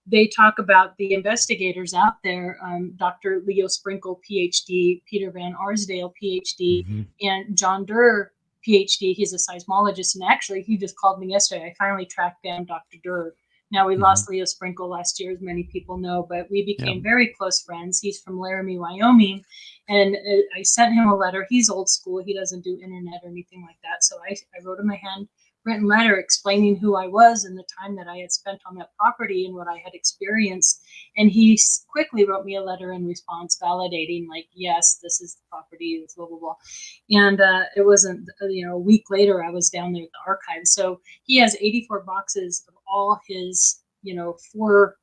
they talk about the investigators out there, Dr. Leo Sprinkle, PhD, Peter Van Arsdale, PhD, and John Durr, PhD. He's a seismologist. And actually, he just called me yesterday. I finally tracked down Dr. Durr. Now, we lost Leo Sprinkle last year, as many people know, but we became very close friends. He's from Laramie, Wyoming. And I sent him a letter. He's old school. He doesn't do internet or anything like that. So I wrote him a handwritten letter explaining who I was and the time that I had spent on that property and what I had experienced. And he quickly wrote me a letter in response validating, like, yes, this is the property, blah, blah, blah. And it wasn't, a week later, I was down there at the archive. So he has 84 boxes of all his,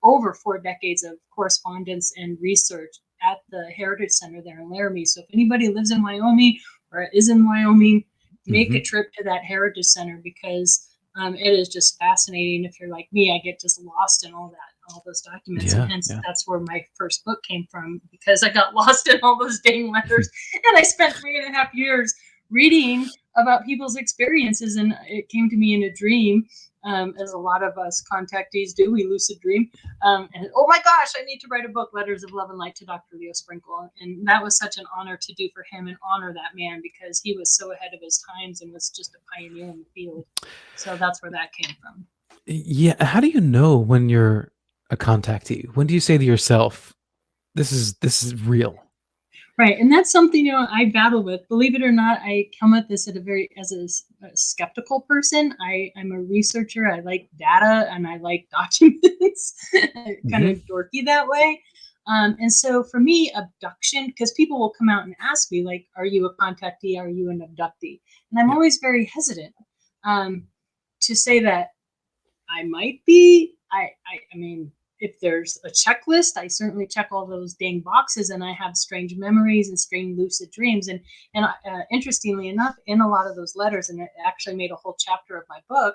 over 4 decades of correspondence and research at the Heritage Center there in Laramie. So if anybody lives in Wyoming or is in Wyoming, make a trip to that Heritage Center, because it is just fascinating. If you're like me, I get just lost in all those documents. And hence that's where my first book came from, because I got lost in all those dang letters. And I spent 3.5 years reading about people's experiences. And it came to me in a dream, as a lot of us contactees do. We lucid dream. And oh my gosh, I need to write a book, Letters of Love and Light to Dr. Leo Sprinkle. And that was such an honor to do for him and honor that man, because he was so ahead of his times and was just a pioneer in the field. So that's where that came from. Yeah. How do you know when you're a contactee? When do you say to yourself, this is real? Right. And that's something, I battle with. Believe it or not, I come at this as a skeptical person. I'm a researcher. I like data and I like documents, kind of dorky that way. And so for me, abduction, because people will come out and ask me, like, are you a contactee? Are you an abductee? And I'm always very hesitant to say that I might be. I mean, if there's a checklist, I certainly check all those dang boxes, and I have strange memories and strange lucid dreams. And interestingly enough, in a lot of those letters, and it actually made a whole chapter of my book,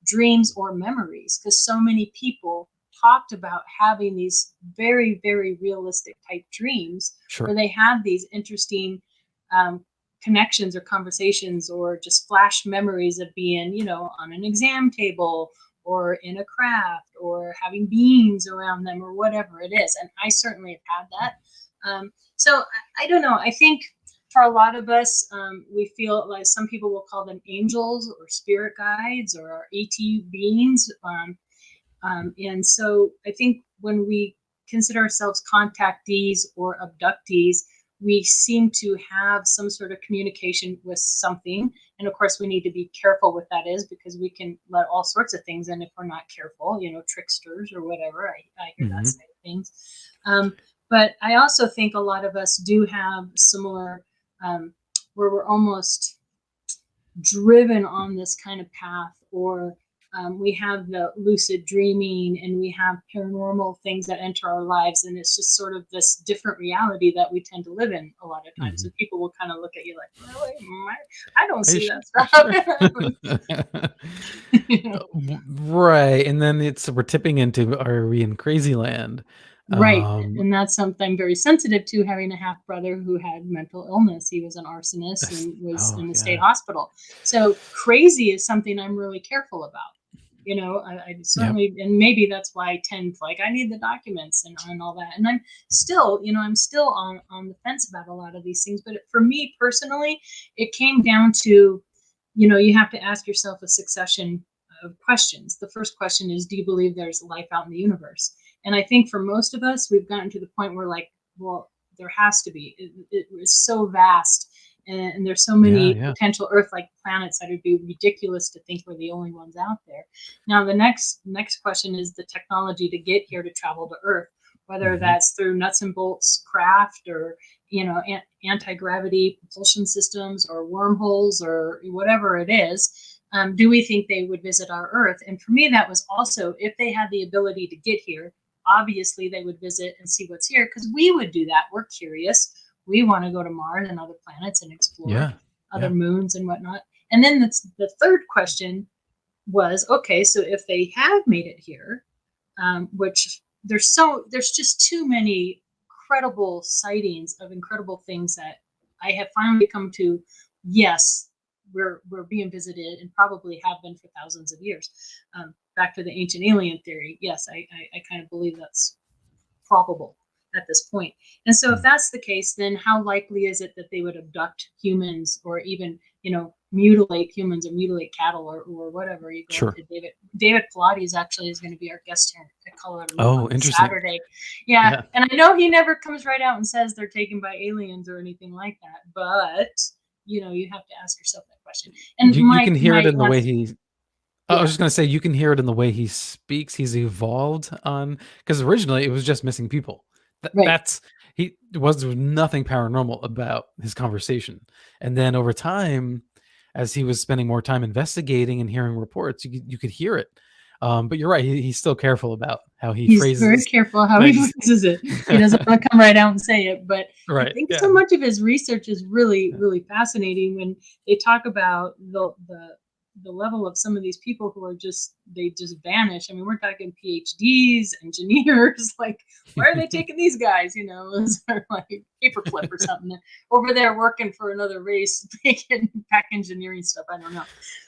dreams or memories, because so many people talked about having these very, very realistic type dreams where they had these interesting connections or conversations or just flash memories of being, on an exam table or in a craft or having beings around them or whatever it is. And I certainly have had that. So I don't know. I think for a lot of us, we feel like some people will call them angels or spirit guides or AT beings. And so I think when we consider ourselves contactees or abductees, we seem to have some sort of communication with something. And of course, we need to be careful what that is, because we can let all sorts of things in if we're not careful, tricksters or whatever. I hear that side of things. But I also think a lot of us do have similar, where we're almost driven on this kind of path, or we have the lucid dreaming, and we have paranormal things that enter our lives, and it's just sort of this different reality that we tend to live in a lot of times. So people will kind of look at you like, really? I don't see that stuff. Right. And then we're tipping into, are we in crazy land? Right. And that's something I'm very sensitive to, having a half brother who had mental illness. He was an arsonist and was in the state hospital. So crazy is something I'm really careful about. I certainly, and maybe that's why I tend to, like, I need the documents and all that. And I'm still, on the fence about a lot of these things. But for me personally, it came down to, you have to ask yourself a succession of questions. The first question is, do you believe there's life out in the universe? And I think for most of us, we've gotten to the point where, like, well, there has to be. It is so vast. And there's so many potential Earth-like planets that would be ridiculous to think we're the only ones out there. Now, the next question is the technology to get here, to travel to Earth, whether that's through nuts and bolts craft, or anti-gravity propulsion systems, or wormholes, or whatever it is. Do we think they would visit our Earth? And for me, that was also, if they had the ability to get here, obviously they would visit and see what's here, because we would do that. We're curious. We want to go to Mars and other planets and explore other moons and whatnot. And then the third question was, okay, so if they have made it here, which there's just too many credible sightings of incredible things that I have finally come to, yes, we're being visited, and probably have been for thousands of years. Back to the ancient alien theory. Yes, I kind of believe that's probable at this point. And so if that's the case, then how likely is it that they would abduct humans, or even, mutilate humans, or mutilate cattle, or whatever? You go to David Pilates actually is going to be our guest here at Colorado on Saturday. Yeah. And I know he never comes right out and says they're taken by aliens or anything like that, but you have to ask yourself that question. And you can hear it in the way he I was just going to say, you can hear it in the way he speaks. He's evolved because originally it was just missing people. There was nothing paranormal about his conversation. And then over time, as he was spending more time investigating and hearing reports, you could hear it. But you're right. He's still careful about how he's phrases. Very careful how he phrases it. He doesn't want to come right out and say it. But I think so much of his research is really, really fascinating when they talk about the level of some of these people who are they just vanish. I mean, we're talking PhDs, engineers, like, why are they taking these guys? Is there like paperclip or something? They're over there working for another race, making back engineering stuff. I don't know.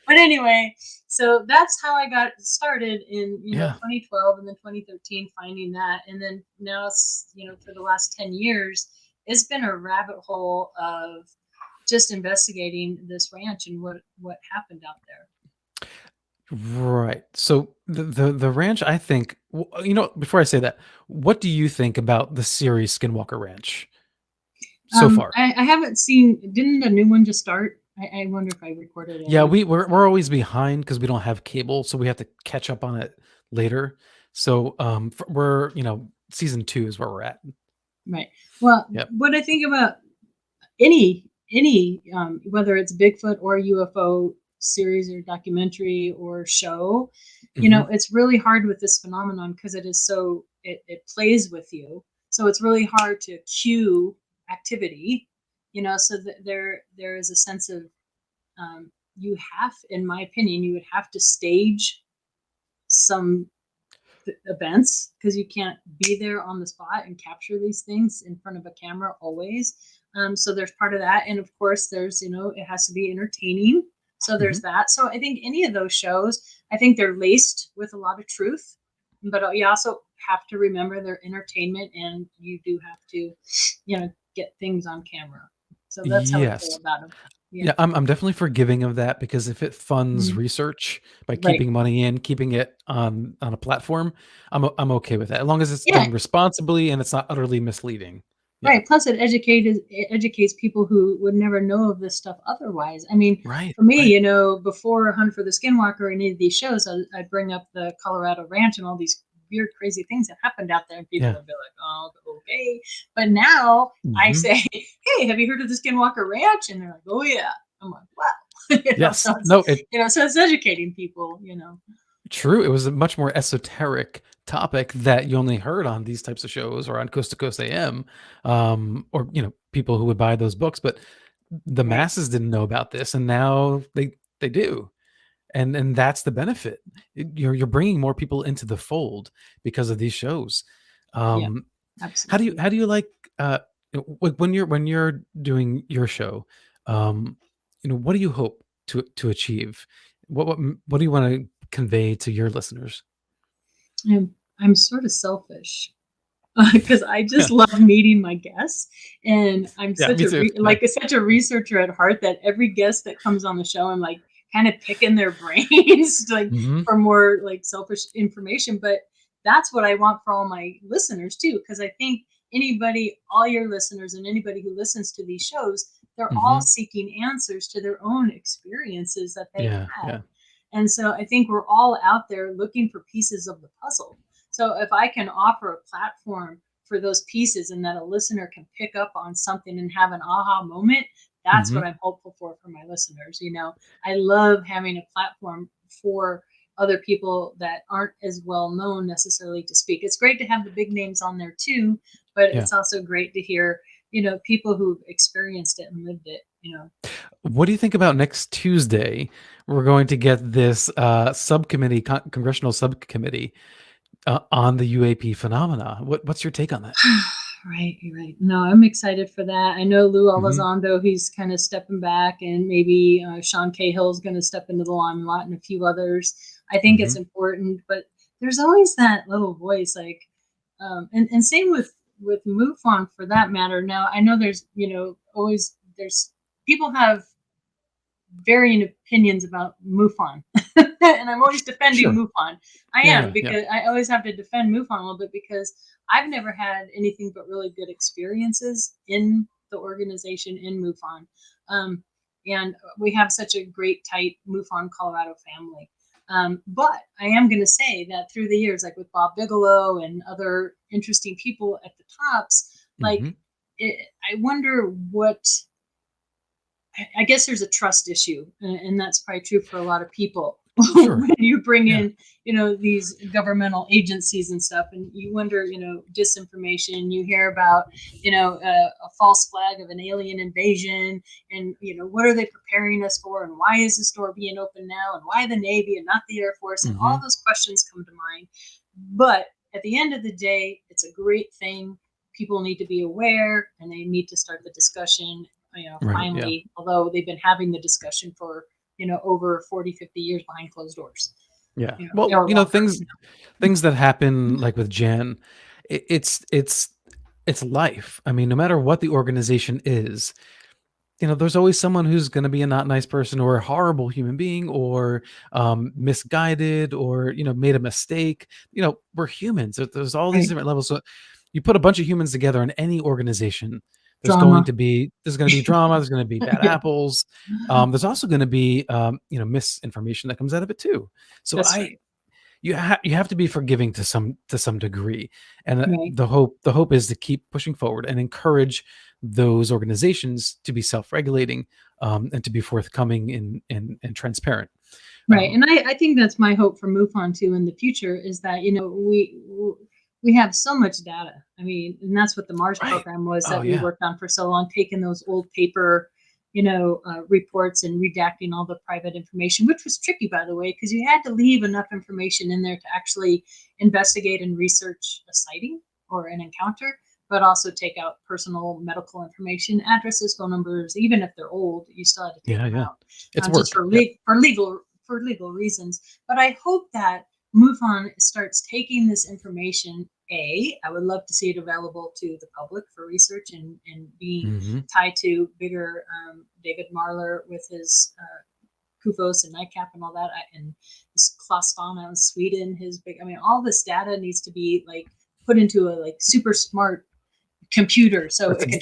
But anyway, so that's how I got started in 2012 and then 2013, finding that. And then now, for the last 10 years, it's been a rabbit hole of just investigating this ranch and what happened out there. Right. So the ranch, I think, before I say that, what do you think about the series Skinwalker Ranch so far? I haven't seen. Didn't a new one just start? I wonder if I recorded it. Yeah, we're always behind because we don't have cable, so we have to catch up on it later. So we're season 2 is where we're at. Right. Well, what I think about any whether it's Bigfoot or UFO series or documentary or show, it's really hard with this phenomenon because it is so it plays with you. So it's really hard to cue activity, so that there is a sense of you have, in my opinion, you would have to stage some events because you can't be there on the spot and capture these things in front of a camera always. So there's part of that. And of course there's, it has to be entertaining. So there's that. So I think any of those shows, I think they're laced with a lot of truth, but you also have to remember their entertainment, and you do have to, get things on camera. So that's how I feel about them. Yeah, I'm definitely forgiving of that, because if it funds research by keeping money in, keeping it on a platform, I'm okay with that, as long as it's done responsibly and it's not utterly misleading. Yeah. Right. Plus, it educates people who would never know of this stuff otherwise. I mean, Right. For me, before Hunt for the Skinwalker or any of these shows, I'd bring up the Colorado Ranch and all these weird, crazy things that happened out there, and people would be like, "Oh, okay." But now I say, "Hey, have you heard of the Skinwalker Ranch?" And they're like, "Oh yeah." I'm like, "Wow." Yes. So No. so it's educating people. True. It was a much more esoteric topic that you only heard on these types of shows or on Coast to Coast AM, or people who would buy those books, but the masses didn't know about this, and now they do, and that's the benefit. You're bringing more people into the fold because of these shows. Absolutely. How do you like when you're doing your show? What do you hope to achieve? What do you want to convey to your listeners? I'm sort of selfish because I just love meeting my guests, and I'm such such a researcher at heart that every guest that comes on the show, I'm like kind of picking their brains for more selfish information. But that's what I want for all my listeners too, because I think all your listeners and anybody who listens to these shows, they're all seeking answers to their own experiences that they had. Yeah. And so I think we're all out there looking for pieces of the puzzle. So if I can offer a platform for those pieces, and that a listener can pick up on something and have an aha moment, that's what I'm hopeful for my listeners. I love having a platform for other people that aren't as well known necessarily to speak. It's great to have the big names on there too, but it's also great to hear, people who've experienced it and lived it. What do you think about next Tuesday? We're going to get this subcommittee, congressional subcommittee on the UAP phenomena. What's your take on that? Right. No, I'm excited for that. I know Lou Elizondo, he's kind of stepping back, and maybe Sean Cahill's going to step into the limelight, and a few others. I think it's important, but there's always that little voice, and same with MUFON for that matter. Now, I know there's people have varying opinions about MUFON, and I'm always defending MUFON. I am, because I always have to defend MUFON a little bit, because I've never had anything but really good experiences in the organization, in MUFON. And we have such a great, tight MUFON Colorado family. But I am going to say that through the years, like with Bob Bigelow and other interesting people at the tops, I wonder I guess there's a trust issue, and that's probably true for a lot of people. When you bring in, these governmental agencies and stuff, and you wonder, disinformation, you hear about, a false flag of an alien invasion, and, what are they preparing us for, and why is the store being open now, and why the Navy and not the Air Force, and all those questions come to mind. But at the end of the day, it's a great thing. People need to be aware, and they need to start the discussion, finally, although they've been having the discussion for, over 40, 50 years behind closed doors. Yeah. Well, things that happen, like with Jen, it's life. I mean, no matter what the organization is, there's always someone who's going to be a not nice person, or a horrible human being, or misguided, or, made a mistake. We're humans. There's all these different levels. So you put a bunch of humans together in any organization, there's going to be drama. There's going to be bad apples. There's also going to be misinformation that comes out of it too. So you have to be forgiving to some degree, and the hope is to keep pushing forward and encourage those organizations to be self-regulating, and to be forthcoming and transparent. Right, and I think that's my hope for MUFON too in the future, is that we have so much data. I mean, and that's what the Mars program was that we worked on for so long, taking those old paper, reports and redacting all the private information, which was tricky, by the way, because you had to leave enough information in there to actually investigate and research a sighting or an encounter. but also take out personal medical information, addresses, phone numbers. Even if they're old, you still have to take them out. It's just for legal reasons. But I hope that MUFON starts taking this information. I would love to see it available to the public for research and being tied to bigger David Marler with his Kufos and Nightcap and all that, and this Klaus Fauna in Sweden, all this data needs to be like put into a like super smart computer so it can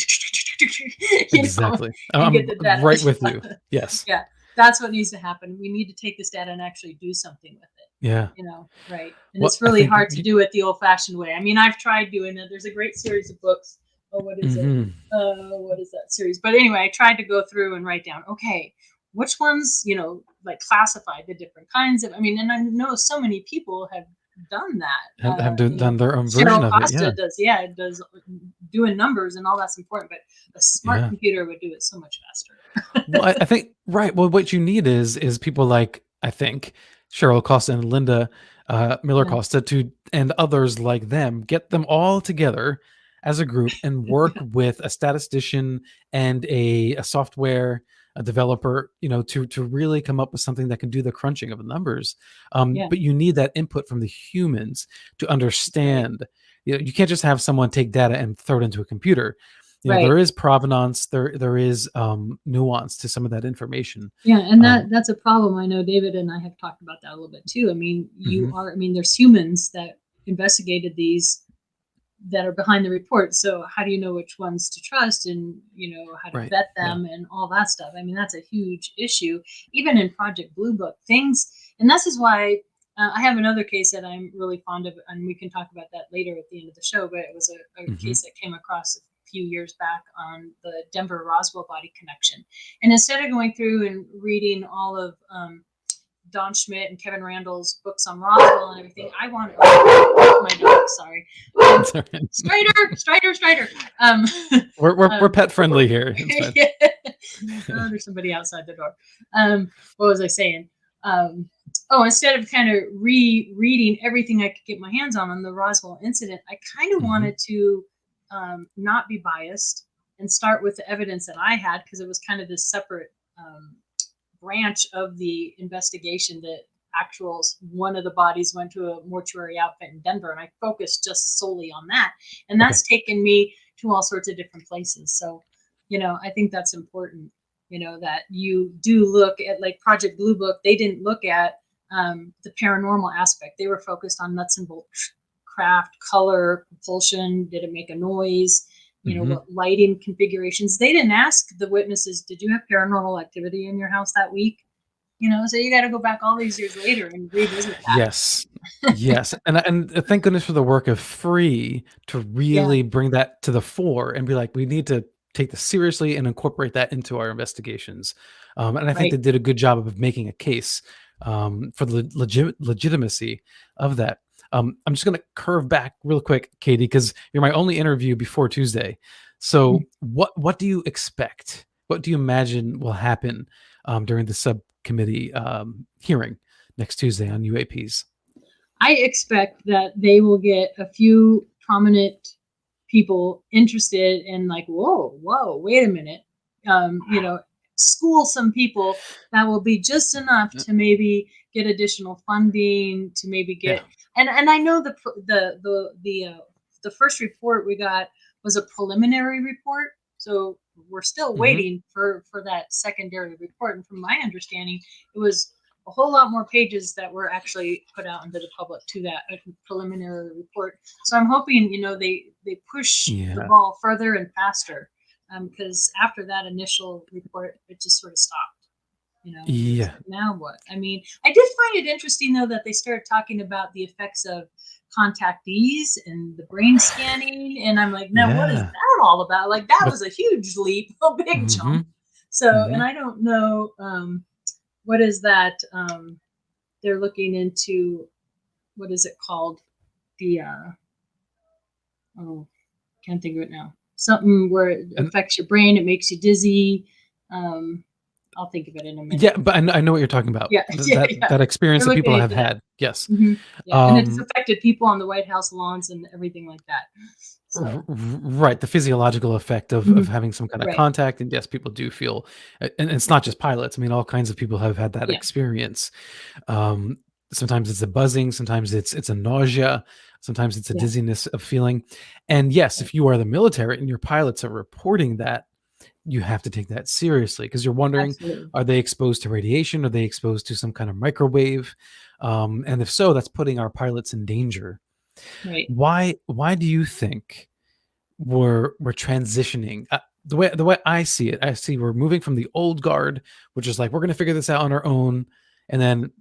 exactly. I'm get the data. Right with you. Yes. Yeah, that's what needs to happen. We need to take this data and actually do something with it. Yeah. Right. And it's really hard to do it the old-fashioned way. I mean, I've tried doing it. There's a great series of books. What is it? What is that series? But anyway, I tried to go through and write down, okay, which ones, like classify the different kinds of, and I know so many people have done that. Have done their own version of it. Yeah. It does doing numbers and all that's important, but a smart computer would do it so much faster. Well, I think, right. Well, what you need is people like, I think, Cheryl Costa and Linda Miller Costa and others like them, get them all together as a group and work with a statistician and a software developer, to really come up with something that can do the crunching of the numbers. But you need that input from the humans to understand. You can't just have someone take data and throw it into a computer. There is provenance, there is nuance to some of that information. Yeah, and that's a problem. I know David and I have talked about that a little bit too. There's humans that investigated these that are behind the report. So how do you know which ones to trust and, how to vet them and all that stuff? That's a huge issue, even in Project Blue Book things. And this is why I have another case that I'm really fond of, and we can talk about that later at the end of the show, but it was a case that came across a few years back on the Denver Roswell body connection. And instead of going through and reading all of Don Schmidt and Kevin Randall's books on Roswell and everything, I want my dog. Sorry, Strider. We're pet friendly here. There's somebody outside the door. What was I saying? Instead of kind of rereading everything I could get my hands on the Roswell incident, I kind of wanted to not be biased and start with the evidence that I had, because it was kind of this separate branch of the investigation that one of the bodies went to a mortuary outfit in Denver, and I focused just solely on that, and that's taken me to all sorts of different places. So I think that's important, that you do look at, like Project Blue Book. They didn't look at the paranormal aspect. They were focused on nuts and bolts craft, color, propulsion, did it make a noise, what lighting configurations. They didn't ask the witnesses, did you have paranormal activity in your house that week? So you got to go back all these years later and revisit that. Yes. And thank goodness for the work of Free to really bring that to the fore and be like, we need to take this seriously and incorporate that into our investigations. And I think they did a good job of making a case for the legitimacy of that. I'm just going to curve back real quick, Katie, because you're my only interview before Tuesday. So what do you expect? What do you imagine will happen during the subcommittee hearing next Tuesday on UAPs? I expect that they will get a few prominent people interested in, like, whoa, wait a minute. School some people that will be just enough to maybe get additional funding, to maybe get and I know the first report we got was a preliminary report, so we're still waiting for that secondary report. And from my understanding, it was a whole lot more pages that were actually put out into the public to that preliminary report. So I'm hoping they push the ball further and faster. Because after that initial report, it just sort of stopped. Now what? I did find it interesting, though, that they started talking about the effects of contactees and the brain scanning. And I'm like, now what is that all about? Like, that was a huge leap, a big jump. So, and I don't know, what is that? They're looking into, what is it called? The, can't think of it now. Something where it affects your brain, it makes you dizzy. I'll think of it in a minute. Yeah, but I know what you're talking about. Yeah, That experience that people have had. Yes. Mm-hmm. Yeah, and it's affected people on the White House lawns and everything like that. So. Right, the physiological effect of having some kind of contact, and yes, people do feel, and it's not just pilots. I mean, all kinds of people have had that experience. Sometimes it's a buzzing, sometimes it's a nausea, sometimes it's a dizziness of feeling. And yes, if you are the military and your pilots are reporting that, you have to take that seriously, because you're wondering, are they exposed to radiation? Are they exposed to some kind of microwave? And if so, that's putting our pilots in danger. Right. Why do you think we're transitioning? The way I see it, I see we're moving from the old guard, which is like, we're going to figure this out on our own, and then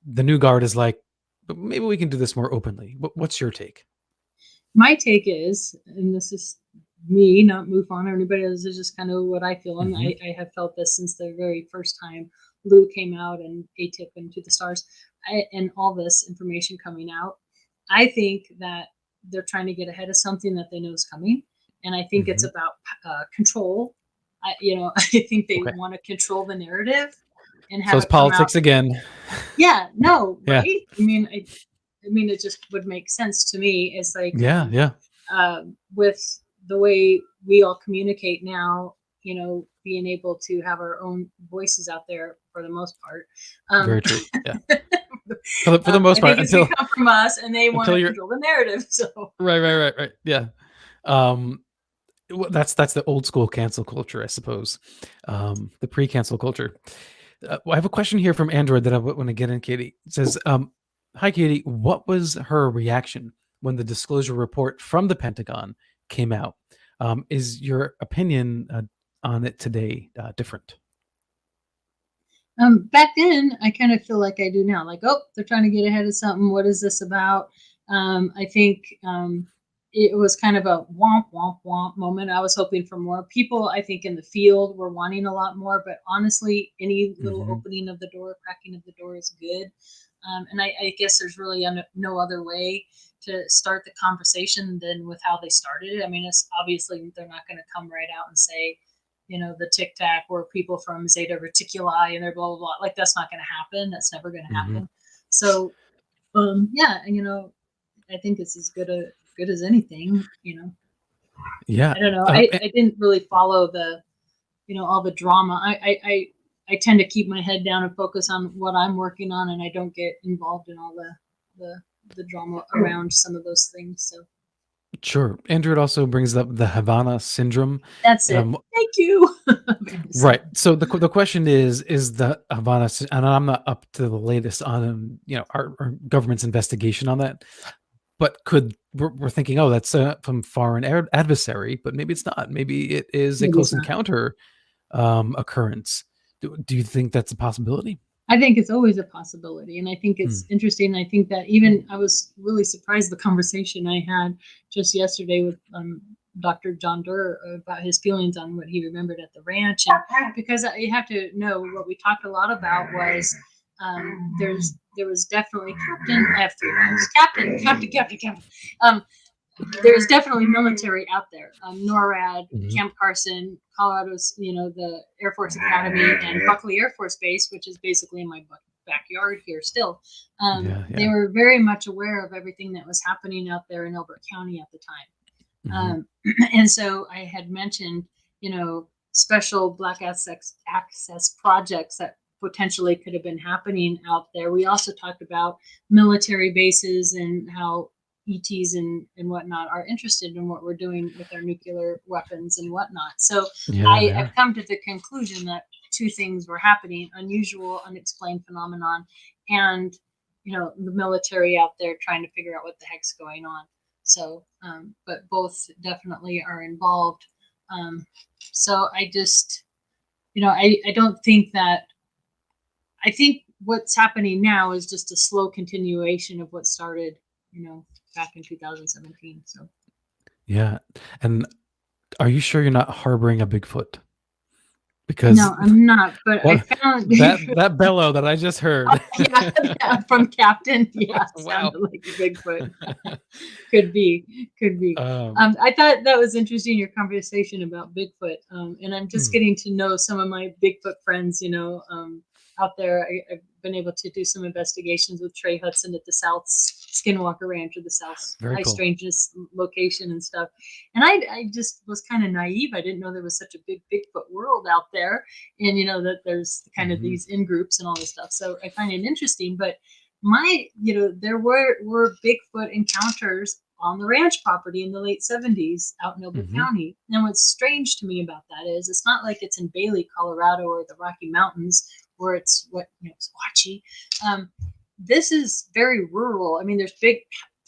the new guard is like, but maybe we can do this more openly. What's your take? My take is, and this is me, not MUFON or anybody else, this is just kind of what I feel. And I have felt this since the very first time Lou came out and ATIP and To the Stars, and all this information coming out. I think that they're trying to get ahead of something that they know is coming. And I think it's about control. I think they want to control the narrative and have it's politics again. Yeah, no, right? I mean, it just would make sense to me. It's like, with the way we all communicate now, being able to have our own voices out there for the most part. Very true. Yeah. For the most part, until come from us, and they want to control the narrative. So right. Yeah. That's the old school cancel culture, I suppose. The pre-cancel culture. I have a question here from Android that I want to get in. Katie, it says, "Hi, Katie. What was her reaction when the disclosure report from the Pentagon came out? Is your opinion on it today different?" Back then, I kind of feel like I do now. Like, oh, they're trying to get ahead of something. What is this about? I think it was kind of a womp, womp, womp moment. I was hoping for more. People, I think, in the field were wanting a lot more. But honestly, any little opening of the door, cracking of the door is good. And I guess there's really no other way to start the conversation than with how they started it. I mean, it's obviously they're not going to come right out and say, the Tic Tac were people from Zeta Reticuli and they're blah, blah, blah. Like, that's not going to happen. That's never going to happen. So, I think it's as good as anything, Yeah. I don't know. I didn't really follow the, all the drama. I tend to keep my head down and focus on what I'm working on, and I don't get involved in all the drama around some of those things. So. Sure. Andrew also brings up the Havana Syndrome. That's it. Thank you. Right. So the question is the Havana, and I'm not up to the latest on our government's investigation on that, but we're thinking, oh, that's from foreign adversary, but maybe it's not. Maybe it is a close encounter occurrence. Do you think that's a possibility? I think it's always a possibility. And I think it's interesting. I think that even I was really surprised the conversation I had just yesterday with Dr. John Durr about his feelings on what he remembered at the ranch. And because you have to know what we talked a lot about was there was definitely Captain. There's definitely military out there. NORAD, Camp Carson, Colorado's, the Air Force Academy, and Buckley Air Force Base, which is basically in my backyard here still. They were very much aware of everything that was happening out there in Elbert County at the time. And so I had mentioned, special black access projects that potentially could have been happening out there. We also talked about military bases and how ETs and whatnot are interested in what we're doing with our nuclear weapons and whatnot. So I've come to the conclusion that two things were happening: unusual, unexplained phenomenon, and the military out there trying to figure out what the heck's going on. So, but both definitely are involved. So I just, I don't think that. I think what's happening now is just a slow continuation of what started, back in 2017. So. Yeah. And are you sure you're not harboring a Bigfoot? Because no, I'm not. But I found that bellow that I just heard. yeah, from Captain. Yeah, Wow. sounded like a Bigfoot. Could be. I thought that was interesting, your conversation about Bigfoot. And I'm just getting to know some of my Bigfoot friends, out there. I've been able to do some investigations with Trey Hudson at the South Skinwalker Ranch, or the South Very High cool. Strangeness location and stuff. And I just was kind of naive. I didn't know there was such a big Bigfoot world out there, and that there's kind of these in groups and all this stuff. So I find it interesting. But there were Bigfoot encounters on the ranch property in the late 70s out in Elbert County. And what's strange to me about that is it's not like it's in Bailey, Colorado, or the Rocky Mountains, where it's Squatchy. This is very rural. I mean, there's big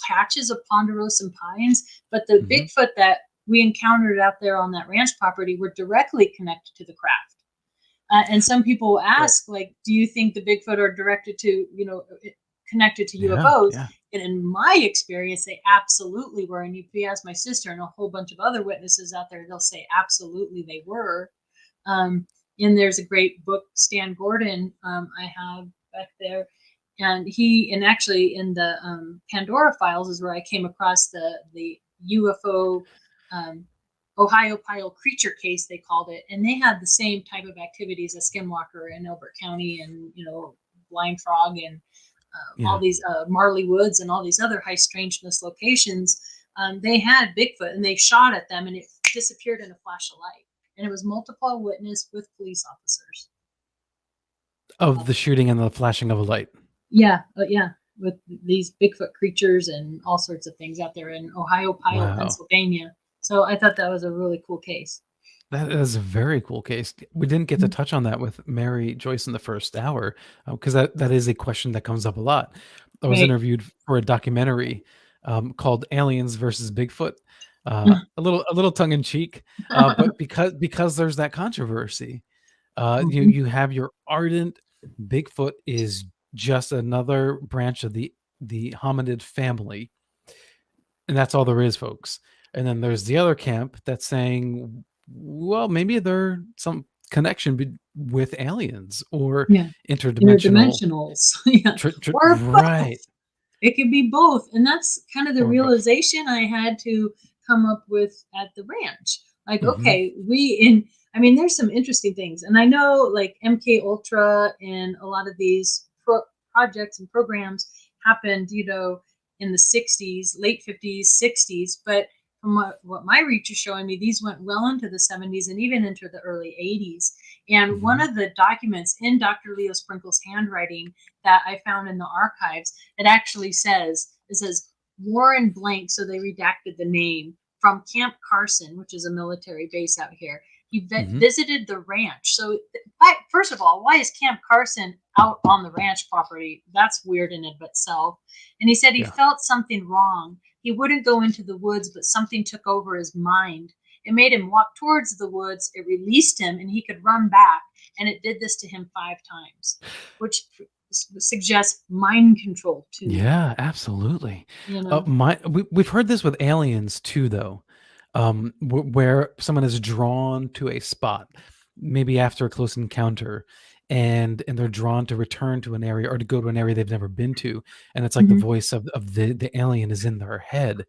patches of ponderosa and pines, but the Bigfoot that we encountered out there on that ranch property were directly connected to the craft. And some people ask, like, do you think the Bigfoot are directed to, connected to UFOs? Yeah. And in my experience, they absolutely were. And if you ask my sister and a whole bunch of other witnesses out there, they'll say absolutely they were. And there's a great book, Stan Gordon, I have back there. And actually in the Pandora Files is where I came across the UFO Ohio Pile creature case, they called it. And they had the same type of activities as Skinwalker in Elbert County, and, Blind Frog, and all these Marley Woods and all these other high strangeness locations. They had Bigfoot, and they shot at them, and it disappeared in a flash of light. And it was multiple witness with police officers. Of the shooting and the flashing of a light. Yeah, with these Bigfoot creatures and all sorts of things out there in Ohio Pile, Pennsylvania. So I thought that was a really cool case. That is a very cool case. We didn't get to touch on that with Mary Joyce in the first hour, because that is a question that comes up a lot. I was interviewed for a documentary called Aliens versus Bigfoot. A little tongue in cheek, but because there's that controversy, you have your ardent Bigfoot is just another branch of the hominid family, and that's all there is, folks. And then there's the other camp that's saying, well, maybe there's some connection with aliens or interdimensionals. Or right. It could be both. And that's kind of the realization I had to come up with at the ranch. Like, okay, there's some interesting things. And I know, like, MK Ultra and a lot of these projects and programs happened, in the 60s, late 50s, 60s. But from what my reach is showing me, these went well into the 70s and even into the early 80s. And one of the documents in Dr. Leo Sprinkle's handwriting that I found in the archives, it says Warren Blank, so they redacted the name, from Camp Carson, which is a military base out here. He visited the ranch. So first of all, why is Camp Carson out on the ranch property? That's weird in and of itself. And he said he felt something wrong. He wouldn't go into the woods, but something took over his mind. It made him walk towards the woods. It released him, and he could run back. And it did this to him 5 times, which suggests mind control too. Yeah, absolutely. We've heard this with aliens too, though, where someone is drawn to a spot, maybe after a close encounter, and they're drawn to return to an area or to go to an area they've never been to, and it's like the voice of the alien is in their head.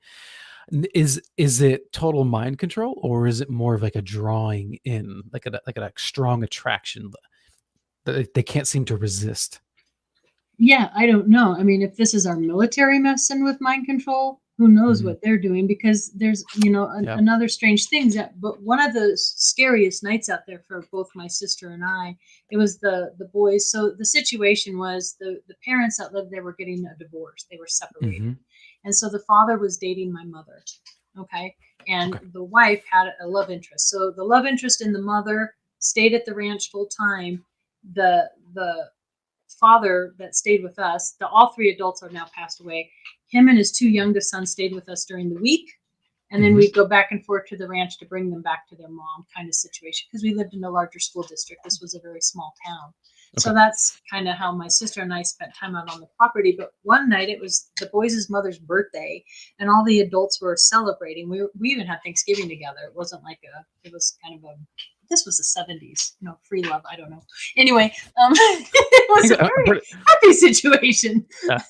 Is it total mind control, or is it more of like a drawing in, like a strong attraction that they can't seem to resist? Yeah, I don't know. I mean, if this is our military messing with mind control, who knows what they're doing? Because there's, another strange thing but one of the scariest nights out there for both my sister and I, it was the boys. So the situation was the parents that lived there were getting a divorce. They were separated. And so the father was dating my mother. Okay. And the wife had a love interest. So the love interest in the mother stayed at the ranch full time. The father that stayed with us, all 3 adults are now passed away. Him and his 2 youngest sons stayed with us during the week. And then we'd go back and forth to the ranch to bring them back to their mom, kind of situation, because we lived in a larger school district. This was a very small town. So that's kind of how my sister and I spent time out on the property. But one night it was the boys' mother's birthday, and all the adults were celebrating. We even had Thanksgiving together. It wasn't like it was kind of a this was the 70s, free love. I don't know. Anyway, it was a very happy situation. Yeah.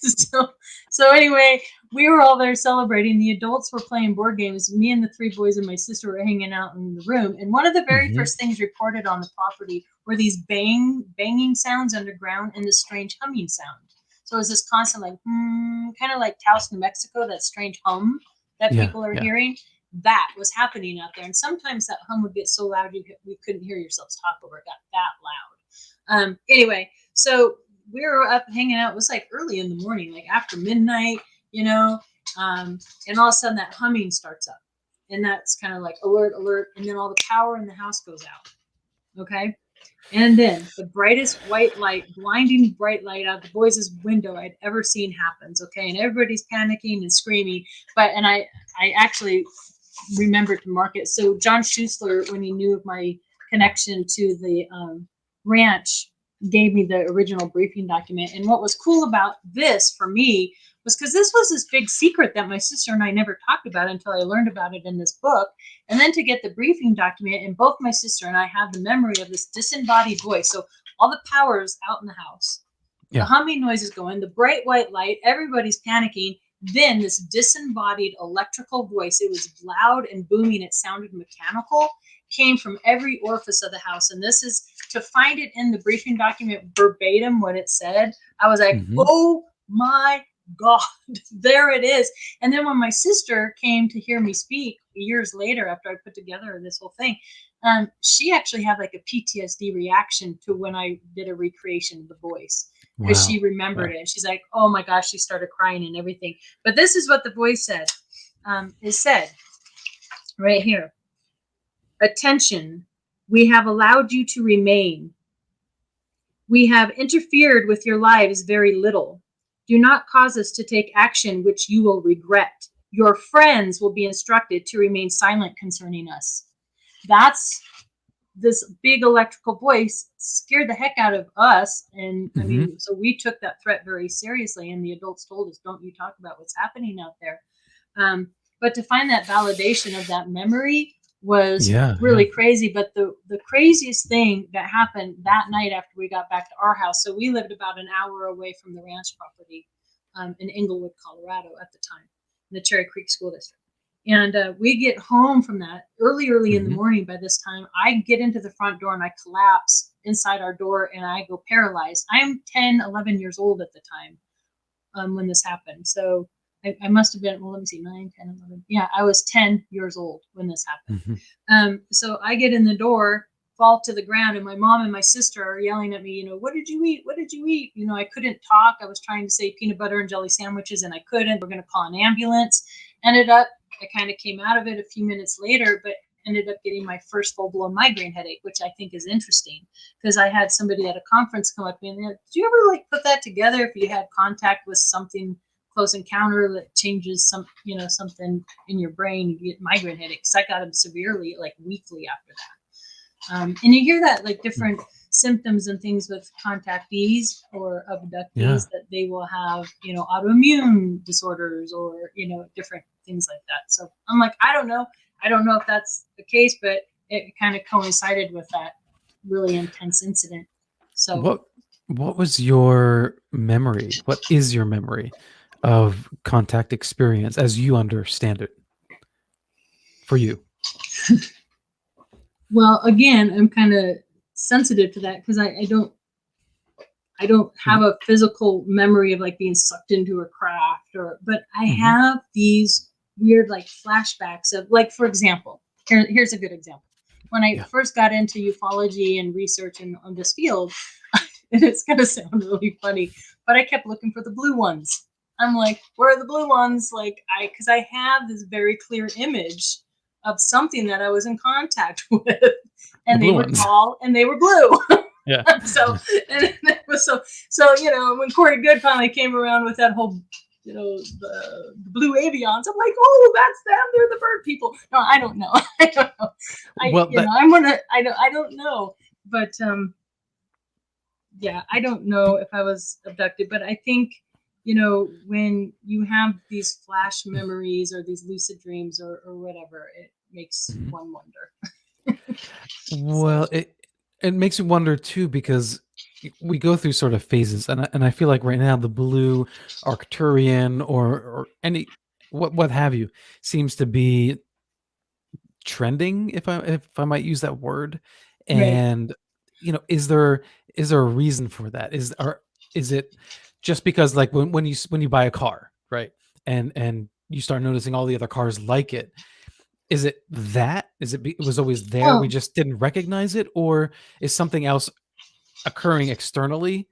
So anyway, we were all there celebrating. The adults were playing board games. Me and the 3 boys and my sister were hanging out in the room. And one of the very first things reported on the property were these banging sounds underground and this strange humming sound. So it was this constant like, kind of like Taos, New Mexico, that strange hum that people are hearing. That was happening out there. And sometimes that hum would get so loud you couldn't hear yourselves talk over it. It got that loud. Anyway, so we were up hanging out. It was like early in the morning, like after midnight, and all of a sudden that humming starts up. And that's kind of like alert, alert. And then all the power in the house goes out. Okay. And then the brightest white light, blinding bright light out the boys' window I'd ever seen happens. Okay. And everybody's panicking and screaming. And I actually remembered to mark it. So John Schuessler, when he knew of my connection to the ranch, gave me the original briefing document. And what was cool about this for me was because this was this big secret that my sister and I never talked about until I learned about it in this book. And then to get the briefing document, and both my sister and I have the memory of this disembodied voice. So all the power is out in the house. The humming noise is going, the bright white light, everybody's panicking. Then this disembodied electrical voice, it was loud and booming. It sounded mechanical, came from every orifice of the house. And this is to find it in the briefing document verbatim what it said. I was like, oh my God, there it is. And then when my sister came to hear me speak years later, after I put together this whole thing, she actually had like a PTSD reaction to when I did a recreation of the voice, because she remembered it. She's like, oh my gosh, she started crying and everything. But this is what the voice said. It said right here, attention, we have allowed you to remain. We have interfered with your lives very little. Do not cause us to take action which you will regret. Your friends will be instructed to remain silent concerning us. That's this big electrical voice scared the heck out of us. And I mean, so we took that threat very seriously, and the adults told us, don't you talk about what's happening out there. But to find that validation of that memory was really crazy. But the craziest thing that happened that night after we got back to our house, so we lived about an hour away from the ranch property in Englewood, Colorado at the time, in the Cherry Creek School District. And we get home from that early in the morning. By this time, I get into the front door and I collapse inside our door and I go paralyzed. I'm 10, 11 years old at the time when this happened. So I must have been, well, let me see, 9, 10, 11. Yeah, I was 10 years old when this happened. So I get in the door, fall to the ground, and my mom and my sister are yelling at me, what did you eat? What did you eat? I couldn't talk. I was trying to say peanut butter and jelly sandwiches, and I couldn't. We're going to call an ambulance. I kind of came out of it a few minutes later, but ended up getting my first full-blown migraine headache, which I think is interesting, because I had somebody at a conference come up to me and they're like, did you ever put that together if you had contact with something close encounter that changes something in your brain, you get migraine headaches? I got them severely, weekly after that. And you hear that different symptoms and things with contactees or abductees, that they will have, autoimmune disorders or, different things like that. So I'm like, I don't know if that's the case, but it kind of coincided with that really intense incident. So what was your memory? What is your memory of contact experience as you understand it for you? Well, again, I'm kind of sensitive to that because I don't have a physical memory of being sucked into a craft but I have these weird flashbacks of for example, here's a good example. When I first got into ufology and research on this field, and it's going to sound really funny, but I kept looking for the blue ones. I'm like, where are the blue ones? Because I have this very clear image of something that I was in contact with, and they were tall and they were blue. Yeah. So when Corey Good finally came around with that whole, the blue avians, I'm like, oh, that's them. They're the bird people. No, I don't know. I don't know. I don't know. But I don't know if I was abducted, but I think, when you have these flash memories or these lucid dreams or whatever, it makes one wonder. Well, it makes me wonder too, because we go through sort of phases, and I feel like right now the blue Arcturian or any what have you seems to be trending, if I might use that word. Right. And is there a reason for that? Is it just because, like, when you buy a car, right, and you start noticing all the other cars like it, is it that? It was always there, we Oh, just didn't recognize it? Or is something else occurring externally?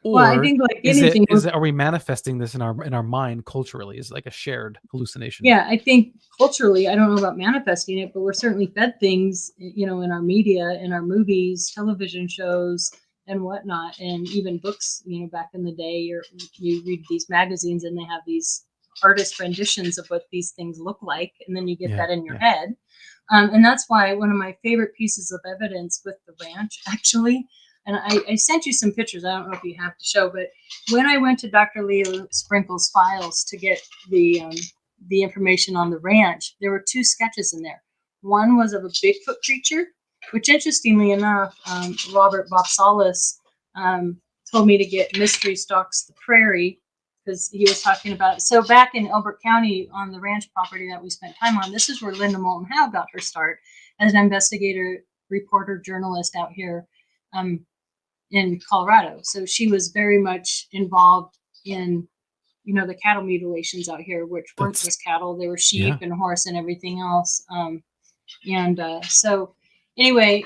well, I Or think like anything, are we manifesting this in our mind culturally? Is it like a shared hallucination? yeah, I think culturally, I don't know about manifesting it, but we're certainly fed things, in our media, in our movies, television shows, and whatnot, and even books. Back in the day, you read these magazines, and they have these artist renditions of what these things look like, and then you get Yeah, that in your yeah. head. And that's why one of my favorite pieces of evidence with the ranch, actually, and I sent you some pictures. I don't know if you have to show, but when I went to Dr. Leo Sprinkle's files to get the information on the ranch, there were 2 sketches in there. One was of a Bigfoot creature, which, interestingly enough, Robert Bobsalis told me to get Mystery Stalks the Prairie, because he was talking about it. So back in Elbert County on the ranch property that we spent time on, this is where Linda Moulton Howe got her start as an investigator, reporter, journalist out here in Colorado. So she was very much involved in, the cattle mutilations out here, which weren't That's just cattle, they were sheep Yeah. and horse and everything else. So anyway,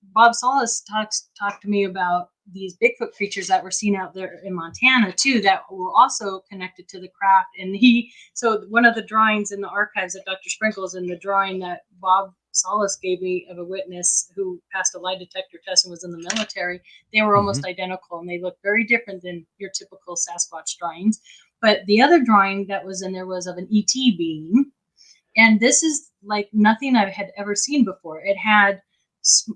Bob Solis talked to me about these Bigfoot creatures that were seen out there in Montana too, that were also connected to the craft. And so one of the drawings in the archives of Dr. Sprinkles, and the drawing that Bob Solis gave me of a witness who passed a lie detector test and was in the military, they were almost identical, and they look very different than your typical Sasquatch drawings. But the other drawing that was in there was of an ET being. And this is like nothing I had ever seen before. It had,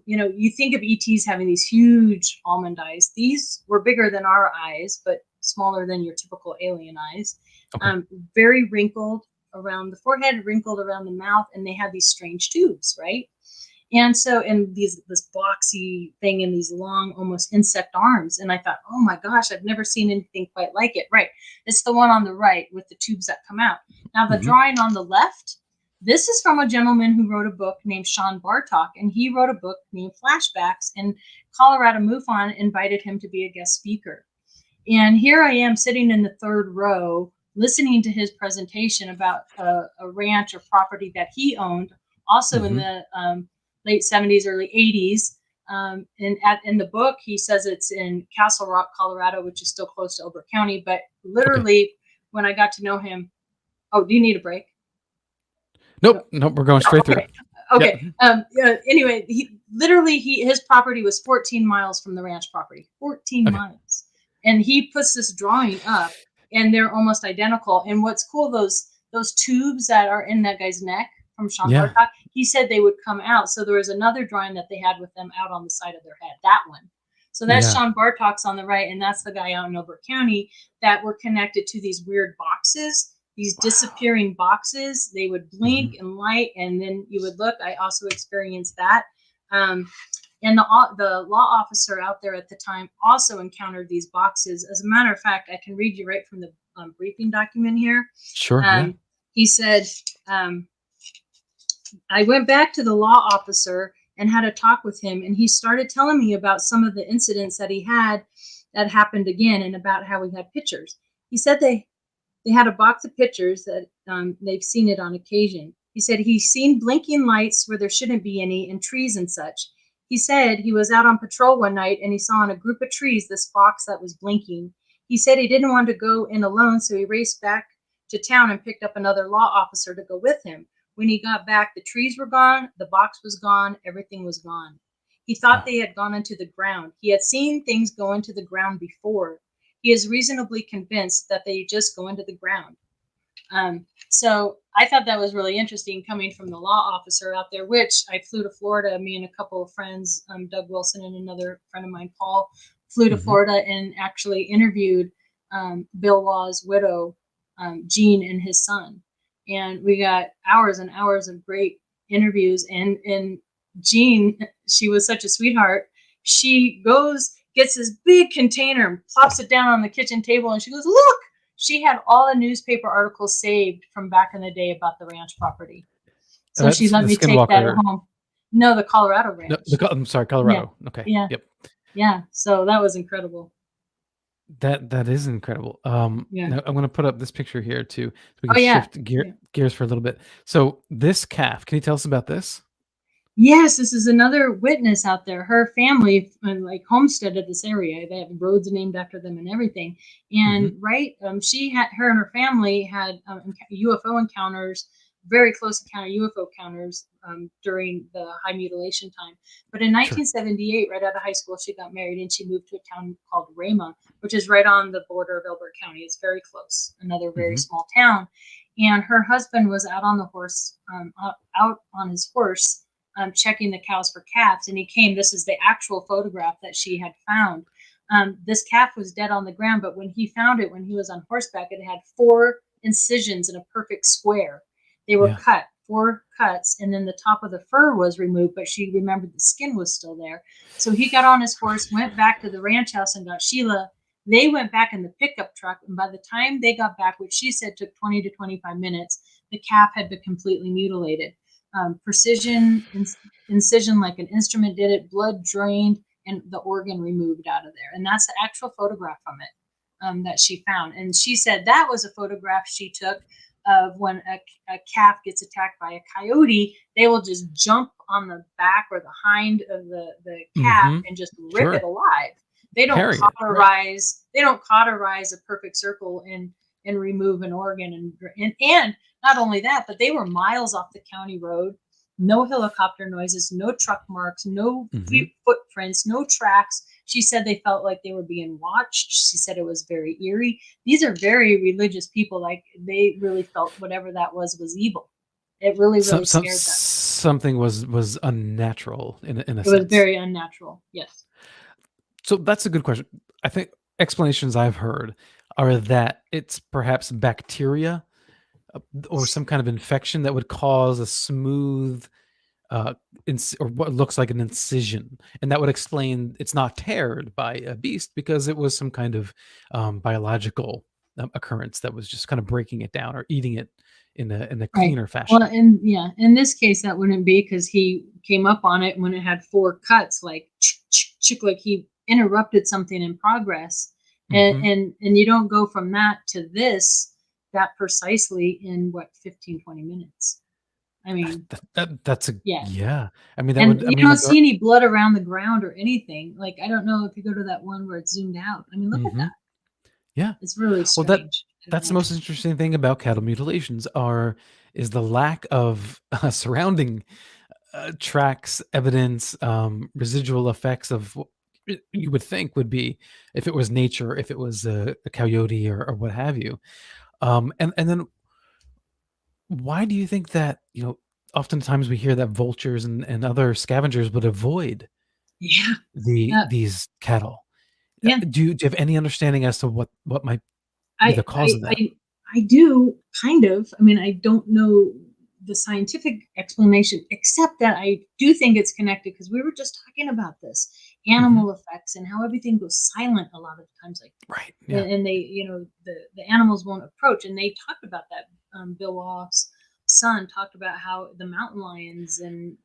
you think of ETs having these huge almond eyes. These were bigger than our eyes, but smaller than your typical alien eyes. Okay. Very wrinkled around the forehead, wrinkled around the mouth, and they had these strange tubes, right? And so, and this boxy thing and these long, almost insect arms. And I thought, oh my gosh, I've never seen anything quite like it. Right. It's the one on the right with the tubes that come out. Now, the drawing on the left, this is from a gentleman who wrote a book named Sean Bartok, and he wrote a book named Flashbacks, and Colorado MUFON invited him to be a guest speaker. And here I am sitting in the 3rd row, listening to his presentation about a ranch or property that he owned, also in the late 70s, early 80s. In the book, he says it's in Castle Rock, Colorado, which is still close to Elbert County. But literally, when I got to know him, oh, do you need a break? Nope, we're going straight through. Okay. Anyway, his property was 14 miles from the ranch property. 14 miles. And he puts this drawing up, and they're almost identical. And what's cool, those tubes that are in that guy's neck from Sean Bartok, he said they would come out. So there was another drawing that they had with them out on the side of their head. That one. So that's Sean Bartok's on the right, and that's the guy out in Elbert County that were connected to these weird boxes. These disappearing boxes, they would blink and light, and then you would look. I also experienced that. And the law officer out there at the time also encountered these boxes. As a matter of fact, I can read you right from the briefing document here. Sure. He said, I went back to the law officer and had a talk with him, and he started telling me about some of the incidents that he had that happened again, and about how we had pictures. He said they had a box of pictures that they've seen it on occasion. He said he's seen blinking lights where there shouldn't be any, and trees and such. He said he was out on patrol one night, and he saw in a group of trees this box that was blinking. He said he didn't want to go in alone, so he raced back to town and picked up another law officer to go with him. When he got back, the trees were gone, the box was gone, everything was gone. He thought they had gone into the ground. He had seen things go into the ground before. He is reasonably convinced that they just go into the ground. So I thought that was really interesting coming from the law officer out there, which I flew to Florida. Me and a couple of friends, Doug Wilson and another friend of mine, Paul, flew to Florida and actually interviewed Bill Law's widow, Jean, and his son. And we got hours and hours of great interviews. And Jean, she was such a sweetheart. She goes, gets this big container and plops it down on the kitchen table, and she goes, look, she had all the newspaper articles saved from back in the day about the ranch property. So she let me take that home. No, the Colorado ranch. No, I'm sorry, Colorado. Yeah. Okay. Yeah. Yep. Yeah. So that was incredible. That is incredible. Yeah. Now I'm going to put up this picture here too, so we can shift gears for a little bit. So this calf, can you tell us about this? Yes, this is another witness out there. Her family like homesteaded this area. They have roads named after them and everything. And her and her family had UFO encounters, very close encounter UFO encounters during the high mutilation time. But in 1978, right out of high school, she got married and she moved to a town called Rama, which is right on the border of Elbert County. It's very close, another very small town. And her husband was out on the horse, out on his horse, checking the cows for calves, and he came. This is the actual photograph that she had found. This calf was dead on the ground, but when he found it, when he was on horseback, it had 4 incisions in a perfect square. They were cut, 4 cuts, and then the top of the fur was removed, but she remembered the skin was still there. So he got on his horse, went back to the ranch house and got Sheila. They went back in the pickup truck, and by the time they got back, which she said took 20 to 25 minutes, the calf had been completely mutilated. Precision incision like an instrument did it, blood drained, and the organ removed out of there. And that's the actual photograph from it that she found. And she said that was a photograph she took of when a calf gets attacked by a coyote. They will just jump on the back or the hind of the calf and just rip it alive. They don't cauterize. They don't cauterize a perfect circle and remove an organ. And not only that, but they were miles off the county road. No helicopter noises, no truck marks, no footprints, no tracks. She said they felt like they were being watched. She said it was very eerie. These are very religious people. Like they really felt whatever that was evil. It really scared them. Something was unnatural in a sense. It was very unnatural. Yes. So that's a good question. I think explanations I've heard are that it's perhaps bacteria or some kind of infection that would cause a smooth or what looks like an incision, and that would explain it's not teared by a beast because it was some kind of biological occurrence that was just kind of breaking it down or eating it in a cleaner fashion. Well, in this case that wouldn't be, because he came up on it when it had 4 cuts, like like he interrupted something in progress, and you don't go from that to that precisely in 15-20 minutes. I mean, that's a I mean, you don't see any blood around the ground or anything. Like, I don't know if you go to that one where it's zoomed out. I mean, look at that. Yeah, it's really strange. That's the most interesting thing about cattle mutilations is the lack of surrounding tracks, evidence, residual effects of what you would think would be if it was nature, if it was a coyote or what have you. And then why do you think that, oftentimes we hear that vultures and other scavengers would avoid these cattle? Yeah. Do you have any understanding as to what might be the cause of that? I do, kind of. I mean, I don't know the scientific explanation, except that I do think it's connected, because we were just talking about this animal effects and how everything goes silent a lot of times, like and they, the animals won't approach, and they talked about that. Bill Wallace's son talked about how the mountain lions and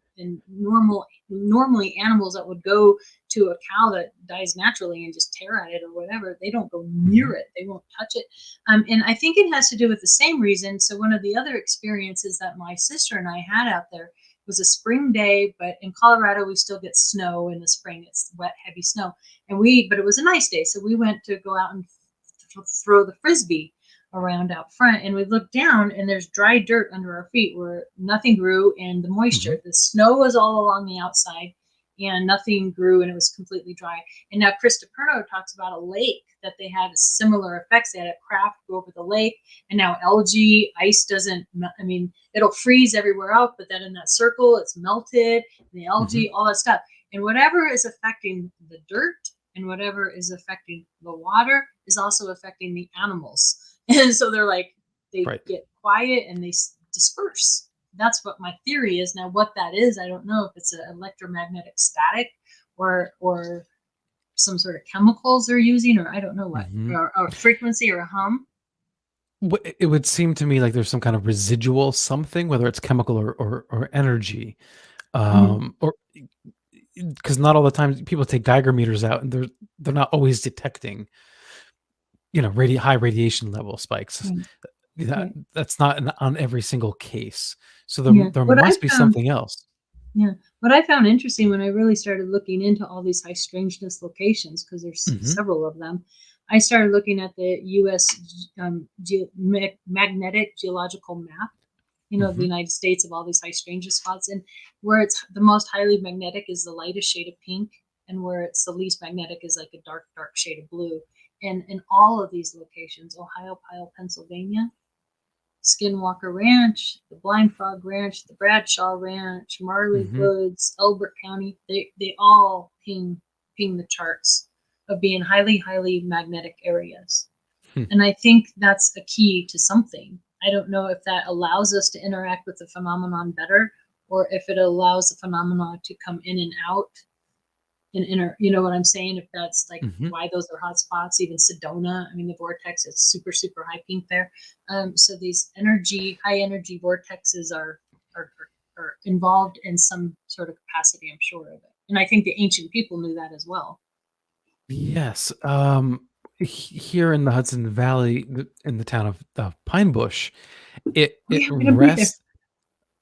normally animals that would go to a cow that dies naturally and just tear at it or whatever, they don't go near it, they won't touch it. And I think it has to do with the same reason. So one of the other experiences that my sister and I had out there was a spring day, but in Colorado we still get snow in the spring. It's wet, heavy snow, but it was a nice day, so we went to go out and throw the frisbee around out front, and we looked down and there's dry dirt under our feet where nothing grew, and the moisture, the snow was all along the outside and nothing grew, and it was completely dry. And now Chris DiPerno talks about a lake that they had similar effects. They had a craft go over the lake, and now algae, ice doesn't, I mean, it'll freeze everywhere else, but then in that circle it's melted, and the algae, all that stuff. And whatever is affecting the dirt and whatever is affecting the water is also affecting the animals. And so they're like, they get quiet and they disperse. that's what my theory is. Now, what that is, I don't know if it's an electromagnetic static or some sort of chemicals they're using, or I don't know what, or frequency or a hum. It would seem to me like there's some kind of residual something, whether it's chemical or energy, or because not all the time people take Geiger meters out and they're not always detecting, high radiation level spikes. That's not on every single case. So there must be something else. Yeah. What I found interesting when I really started looking into all these high strangeness locations, because there's several of them, I started looking at the U.S. Magnetic Geological Map, the United States, of all these high strangeness spots. And where it's the most highly magnetic is the lightest shade of pink, and where it's the least magnetic is like a dark, dark shade of blue. And in all of these locations, Ohio, Pyle, Pennsylvania, Skinwalker Ranch, the Blind Frog Ranch, the Bradshaw Ranch, Marley Woods, Elbert County, they all ping the charts of being highly, highly magnetic areas. And I think that's a key to something. I don't know if that allows us to interact with the phenomenon better, or if it allows the phenomenon to come in and out and you know what I'm saying? If that's like why those are hot spots, even Sedona, I mean, the vortex, it's super, super high pink there. So these high energy vortexes are involved in some sort of capacity, I'm sure of it. And I think the ancient people knew that as well. Yes. Here in the Hudson Valley, in the town of Pine Bush, it rests.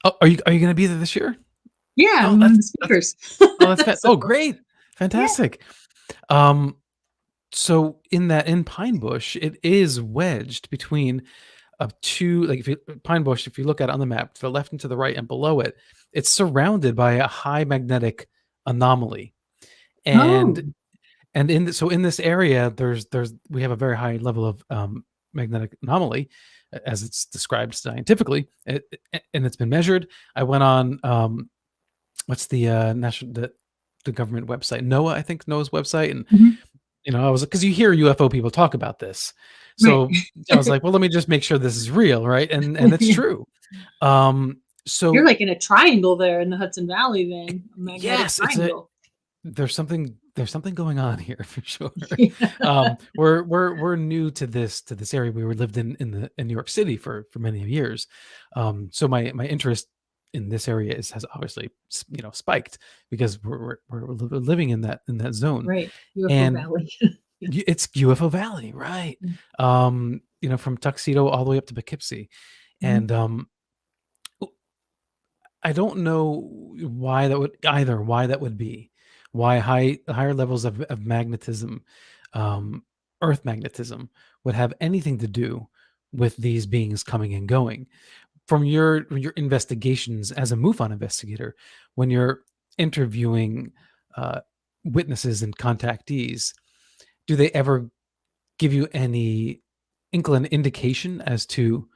Oh, are you going to be there this year? Yeah, I'm one of the speakers. Oh, great. Fantastic. Yeah. So in Pine Bush, it is wedged between two, like Pine Bush, if you look at it on the map, to the left and to the right and below it, it's surrounded by a high magnetic anomaly. And in this area, we have a very high level of magnetic anomaly, as it's described scientifically, and it's been measured. I went on what's the the government website, NOAA, I think, NOAA's website, and I was, because you hear UFO people talk about this, so I was like, well, let me just make sure this is real, right? And it's true. So you're like in a triangle there in the Hudson Valley, then. Yes, triangle. There's something going on here for sure. Yeah. We're new to this area. We lived in New York City for many years. So my interest in this area has obviously spiked, because we're living in that zone. Right. UFO Valley. It's UFO Valley, right? From Tuxedo all the way up to Poughkeepsie. And I don't know why that would be. Why higher levels of magnetism, Earth magnetism, would have anything to do with these beings coming and going. From your investigations as a MUFON investigator, when you're interviewing witnesses and contactees, do they ever give you any indication as to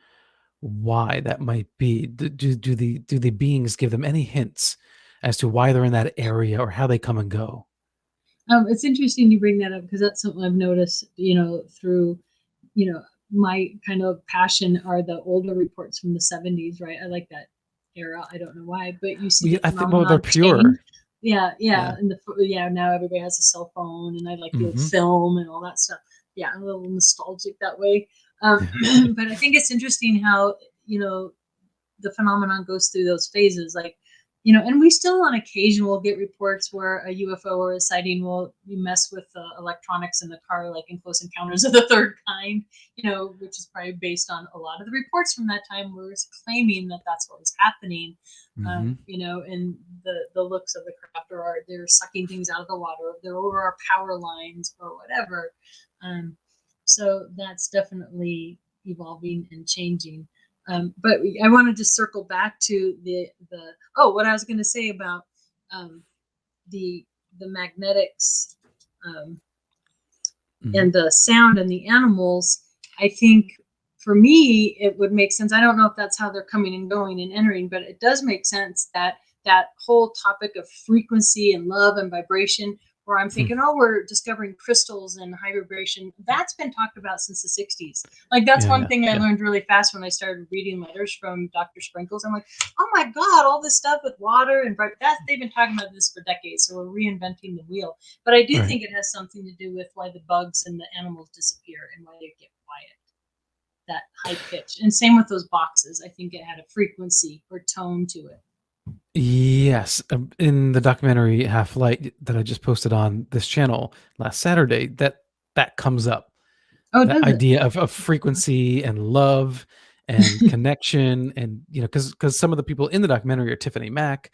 why that might be? Do the beings give them any hints as to why they're in that area or how they come and go? It's interesting you bring that up, because that's something I've noticed, through, my kind of passion are the older reports from the 70s, right? I like that era. I don't know why, but you see, I think they're pure. Change. Yeah. And now everybody has a cell phone, and I like the old film and all that stuff. Yeah, I'm a little nostalgic that way. But I think it's interesting how, the phenomenon goes through those phases, like, and we still on occasion will get reports where a UFO or a sighting will mess with the electronics in the car, like in Close Encounters of the Third Kind, which is probably based on a lot of the reports from that time where it's claiming that that's what was happening, and the looks of the craft, or they're sucking things out of the water, or they're over our power lines or whatever. So that's definitely evolving and changing. But I want to just circle back to what I was going to say about the magnetics and the sound and the animals. I think for me, it would make sense. I don't know if that's how they're coming and going and entering, but it does make sense that whole topic of frequency and love and vibration, Or I'm thinking, oh, we're discovering crystals and high vibration. That's been talked about since the 60s. Like, that's one thing I learned really fast when I started reading letters from Dr. Sprinkles. I'm like, oh my God, all this stuff with water and they've been talking about this for decades. So we're reinventing the wheel. But I do think it has something to do with why the bugs and the animals disappear and why they get quiet. That high pitch. And same with those boxes. I think it had a frequency or tone to it. Yes. In the documentary Half Light that I just posted on this channel last Saturday, that comes up. Oh, that idea of frequency and love and connection. And, because some of the people in the documentary are Tiffany Mack,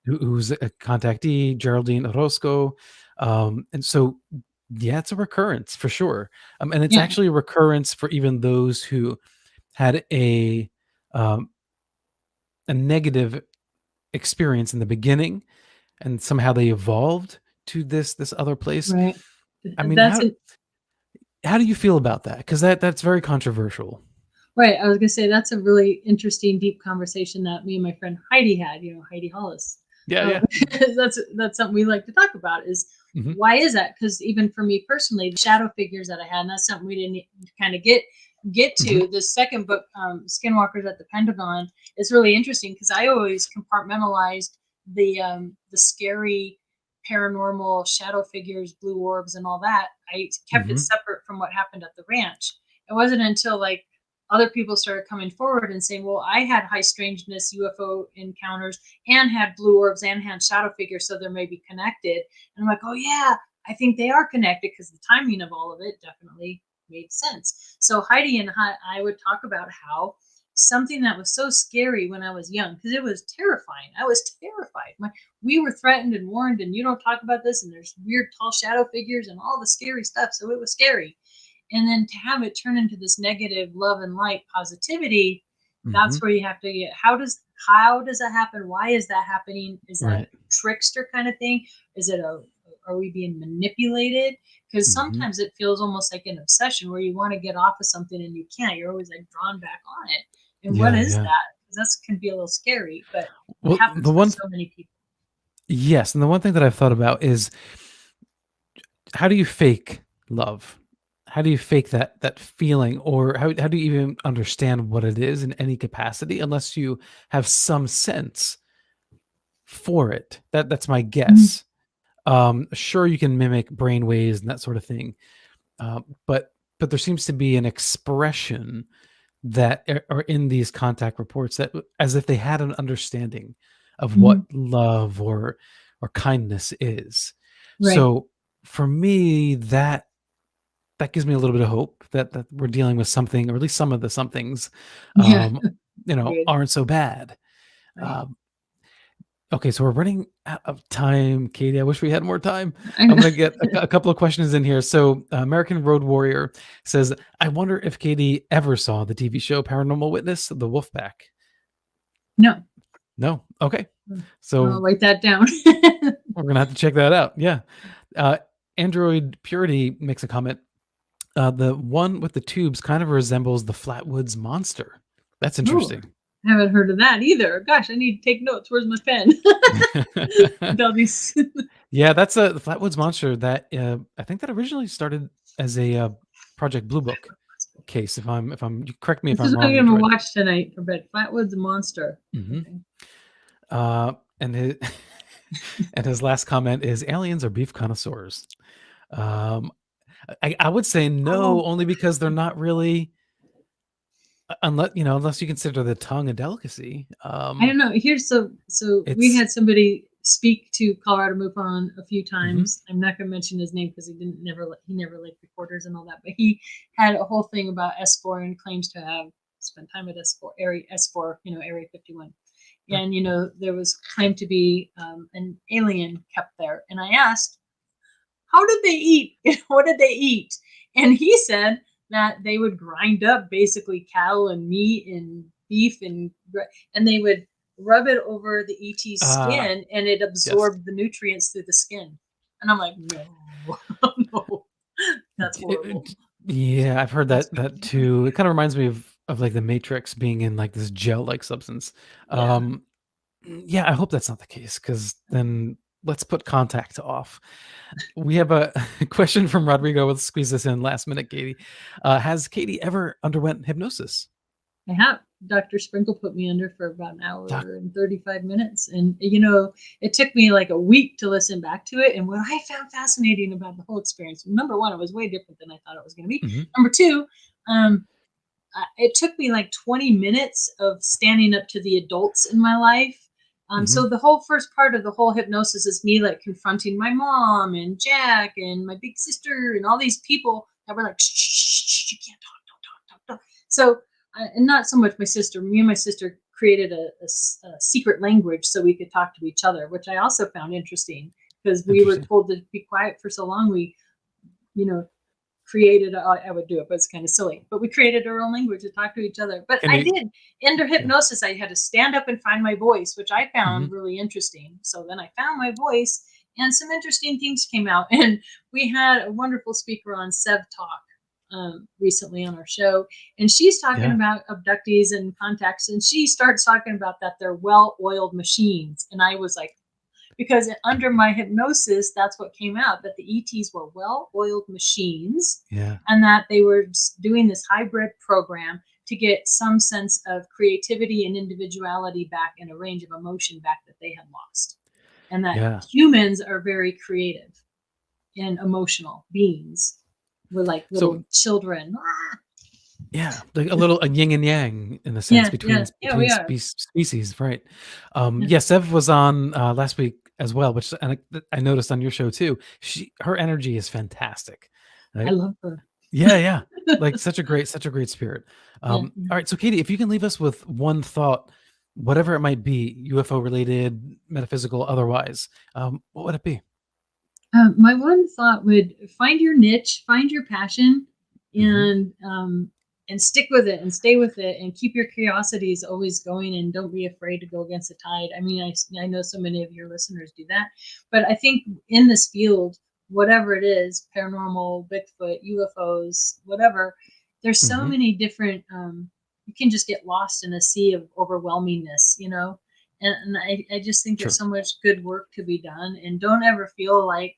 who's a contactee, Geraldine Orozco. And so, it's a recurrence for sure. And it's actually a recurrence for even those who had a negative experience in the beginning, and somehow they evolved to this other place. Right. I mean, how do you feel about that? Because that's very controversial. Right. I was gonna say that's a really interesting, deep conversation that me and my friend Heidi had. Heidi Hollis. Yeah. That's something we like to talk about. Is why is that? Because even for me personally, the shadow figures that I had, and that's something we didn't kind of get to. The second book, Skinwalkers at the Pentagon, is really interesting because I always compartmentalized the scary paranormal shadow figures, blue orbs, and all that. I kept it separate from what happened at the ranch. It wasn't until like other people started coming forward and saying, well, I had high strangeness UFO encounters and had blue orbs and had shadow figures, so they may be connected. And I'm like, oh yeah, I think they are connected because the timing of all of it definitely made sense. So Heidi and I would talk about how something that was so scary when I was young, because it was terrifying. I was terrified. We were threatened and warned, and you don't talk about this, and there's weird tall shadow figures and all the scary stuff. So it was scary. And then to have it turn into this negative love and light positivity, that's where you have to get, how does that happen? Why is that happening? Is that a trickster kind of thing? Is it are we being manipulated? Because sometimes it feels almost like an obsession where you want to get off of something and you can't. You're always like drawn back on it. And what is that? Because that can be a little scary, but it happens to so many people. Yes, and the one thing that I've thought about is, how do you fake love? How do you fake that feeling, or how do you even understand what it is in any capacity unless you have some sense for it? That's my guess. Sure, you can mimic brain waves and that sort of thing, but there seems to be an expression that are in these contact reports that, as if they had an understanding of what love or kindness is. So for me, that gives me a little bit of hope that we're dealing with something, or at least some of the somethings, aren't so bad. Okay, so we're running out of time, Katie. I wish we had more time. I'm going to get a couple of questions in here. So American Road Warrior says, I wonder if Katie ever saw the TV show Paranormal Witness, The Wolfpack. No? Okay. So I'll write that down. We're going to have to check that out. Yeah. Android Purity makes a comment. The one with the tubes kind of resembles the Flatwoods Monster. That's interesting. Ooh. I haven't heard of that either. Gosh, I need to take notes. Where's my pen? Yeah, that's the Flatwoods Monster that I think that originally started as a Project Blue Book case. If I'm correct me if I'm wrong. This is what I'm going to watch tonight for bed. Flatwoods Monster. Okay. And his last comment is, aliens are beef connoisseurs. I would say no, only because they're not really. Unless you consider the tongue a delicacy. I don't know. Here's so we had somebody speak to Colorado MUFON a few times. I'm not going to mention his name because he never liked reporters and all that. But he had a whole thing about S4 and claims to have spent time at Area 51. And there was claimed to be an alien kept there. And I asked, how did they eat? What did they eat? And he said that they would grind up basically cattle and meat and beef and they would rub it over the ET's skin and it absorbed the nutrients through the skin. And I'm like, no, that's horrible. Yeah, I've heard that too. It kind of reminds me of like the Matrix being in like this gel-like substance. Yeah, I hope that's not the case, because then let's put contact off. We have a question from Rodrigo. Let's squeeze this in last minute, Katie. Has Katie ever underwent hypnosis? I have. Dr. Sprinkle put me under for about an hour and 35 minutes. And, you know, it took me like a week to listen back to it. And what I found fascinating about the whole experience, number one, it was way different than I thought it was going to be. Mm-hmm. Number two, it took me like 20 minutes of standing up to the adults in my life. So the whole first part of the whole hypnosis is me like confronting my mom and Jack and my big sister and all these people that were like, shh, you can't talk, don't talk. So, and not so much my sister, me and my sister created a secret language so we could talk to each other, which I also found interesting because we were told to be quiet for so long. We, you know, created, I would do it, but it's kind of silly, but we created our own language to talk to each other. But I did, under hypnosis, I had to stand up and find my voice, which I found really interesting. So then I found my voice and some interesting things came out. And we had a wonderful speaker on Sev Talk recently on our show. And she's talking about abductees and contacts. And she starts talking about that they're well-oiled machines. And I was like, because under my hypnosis, that's what came out, that the ETs were well-oiled machines and that they were doing this hybrid program to get some sense of creativity and individuality back and a range of emotion back that they had lost. And that humans are very creative and emotional beings. We're like little children. Yeah, like a yin and yang in a sense between species, right? Sev was on last week as well, which I noticed on your show too. Her energy is fantastic. Right? I love her. Yeah, like such a great spirit. All right, so Katie, if you can leave us with one thought, whatever it might be, UFO related, metaphysical, otherwise, what would it be? My one thought would find your niche, find your passion, and stick with it and stay with it and keep your curiosities always going and don't be afraid to go against the tide. I mean, I know so many of your listeners do that, but I think in this field, whatever it is, paranormal, Bigfoot, UFOs, whatever, there's so many different, you can just get lost in a sea of overwhelmingness, you know? And I just think there's so much good work to be done, and don't ever feel like,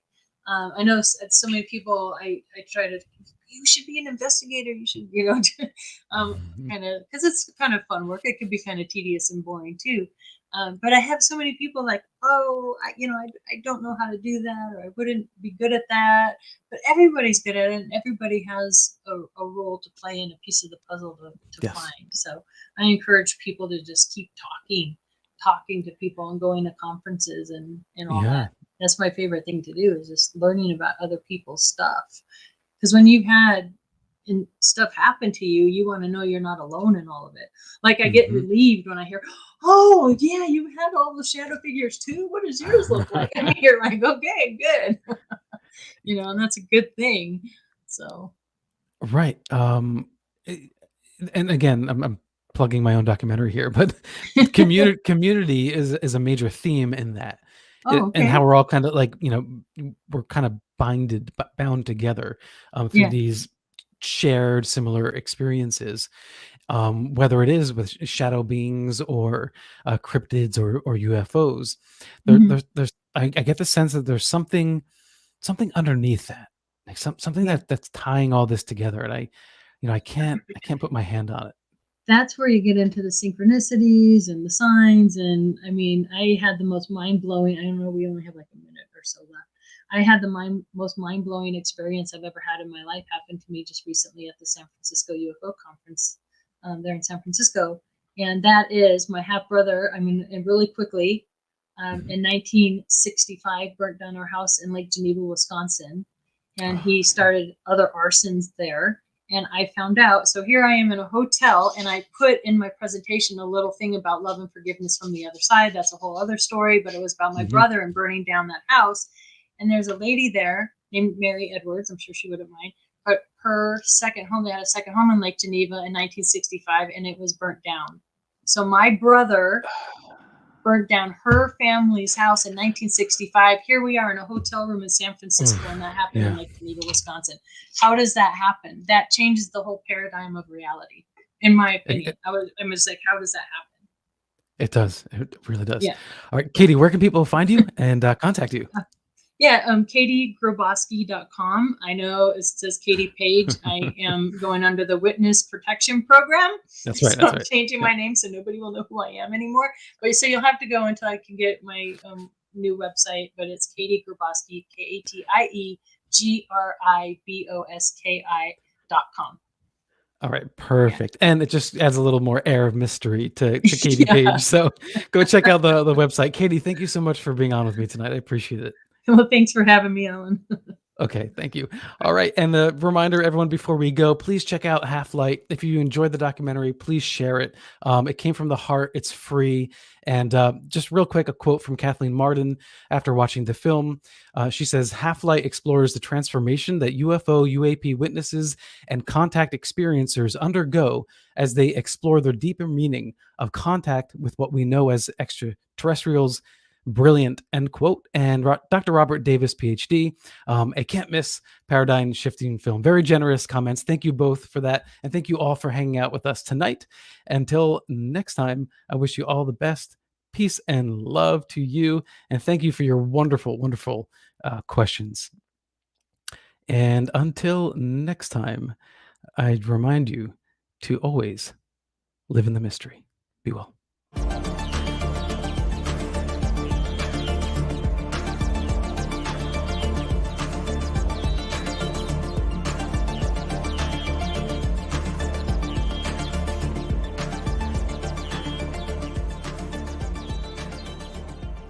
I know so many people, I try to, you should be an investigator. You should, you know, kind of, because it's kind of fun work. It could be kind of tedious and boring too. But I have so many people like, I don't know how to do that, or I wouldn't be good at that. But everybody's good at it, and everybody has a role to play in a piece of the puzzle to find. So I encourage people to just keep talking to people and going to conferences and all that. That's my favorite thing to do, is just learning about other people's stuff. Because when you've had stuff happen to you, you want to know you're not alone in all of it. Like I get relieved when I hear, oh yeah, you had all the shadow figures too. What does yours look like? And you're like, okay, good. You know, and that's a good thing. So. Right. And again, I'm plugging my own documentary here, but community is a major theme in that. And how we're all kind of like, you know, we're kind of bound together through these shared similar experiences, whether it is with shadow beings or cryptids or UFOs. There's I get the sense that there's something underneath that, like something that's tying all this together, and I can't put my hand on it. That's where you get into the synchronicities and the signs. And I mean, I had the most mind-blowing, I don't know, we only have like a minute or so left. I had the most mind-blowing experience I've ever had in my life happen to me just recently at the San Francisco UFO conference there in San Francisco. And that is my half-brother, and really quickly, in 1965, burnt down our house in Lake Geneva, Wisconsin. And he started other arsons there. And I found out, so here I am in a hotel, and I put in my presentation a little thing about love and forgiveness from the other side. That's a whole other story, but it was about my brother and burning down that house. And there's a lady there named Mary Edwards. I'm sure she wouldn't mind. But her second home, they had a second home in Lake Geneva in 1965, and it was burnt down. So my brother burnt down her family's house in 1965. Here we are in a hotel room in San Francisco, and that happened in Lake Geneva, Wisconsin. How does that happen? That changes the whole paradigm of reality, in my opinion. I was like, how does that happen? It does. It really does. Yeah. All right, Katie, where can people find you and contact you? Yeah, katiegrabowski.com. I know it says Katie Paige. I am going under the Witness Protection Program. That's right. So That's I'm right. changing my name so nobody will know who I am anymore. But so you'll have to go until I can get my new website. But it's Katie Grabowski, KatieGribowski.com. All right, perfect. And it just adds a little more air of mystery to Katie Yeah. Paige. So go check out the website. Katie, thank you so much for being on with me tonight. I appreciate it. Well, thanks for having me, Alan. Okay, thank you. All right, and the reminder, everyone, before we go, please check out Half-Light. If you enjoyed the documentary, please share it. It came from the heart. It's free. And just real quick, a quote from Kathleen Martin after watching the film. She says, Half-Light explores the transformation that UFO, UAP witnesses and contact experiencers undergo as they explore the deeper meaning of contact with what we know as extraterrestrials. Brilliant, end quote. And Dr. Robert Davis, PhD, a can't miss paradigm shifting film. Very generous comments. Thank you both for that. And thank you all for hanging out with us tonight. Until next time, I wish you all the best. Peace and love to you. And thank you for your wonderful, wonderful questions. And until next time, I'd remind you to always live in the mystery. Be well.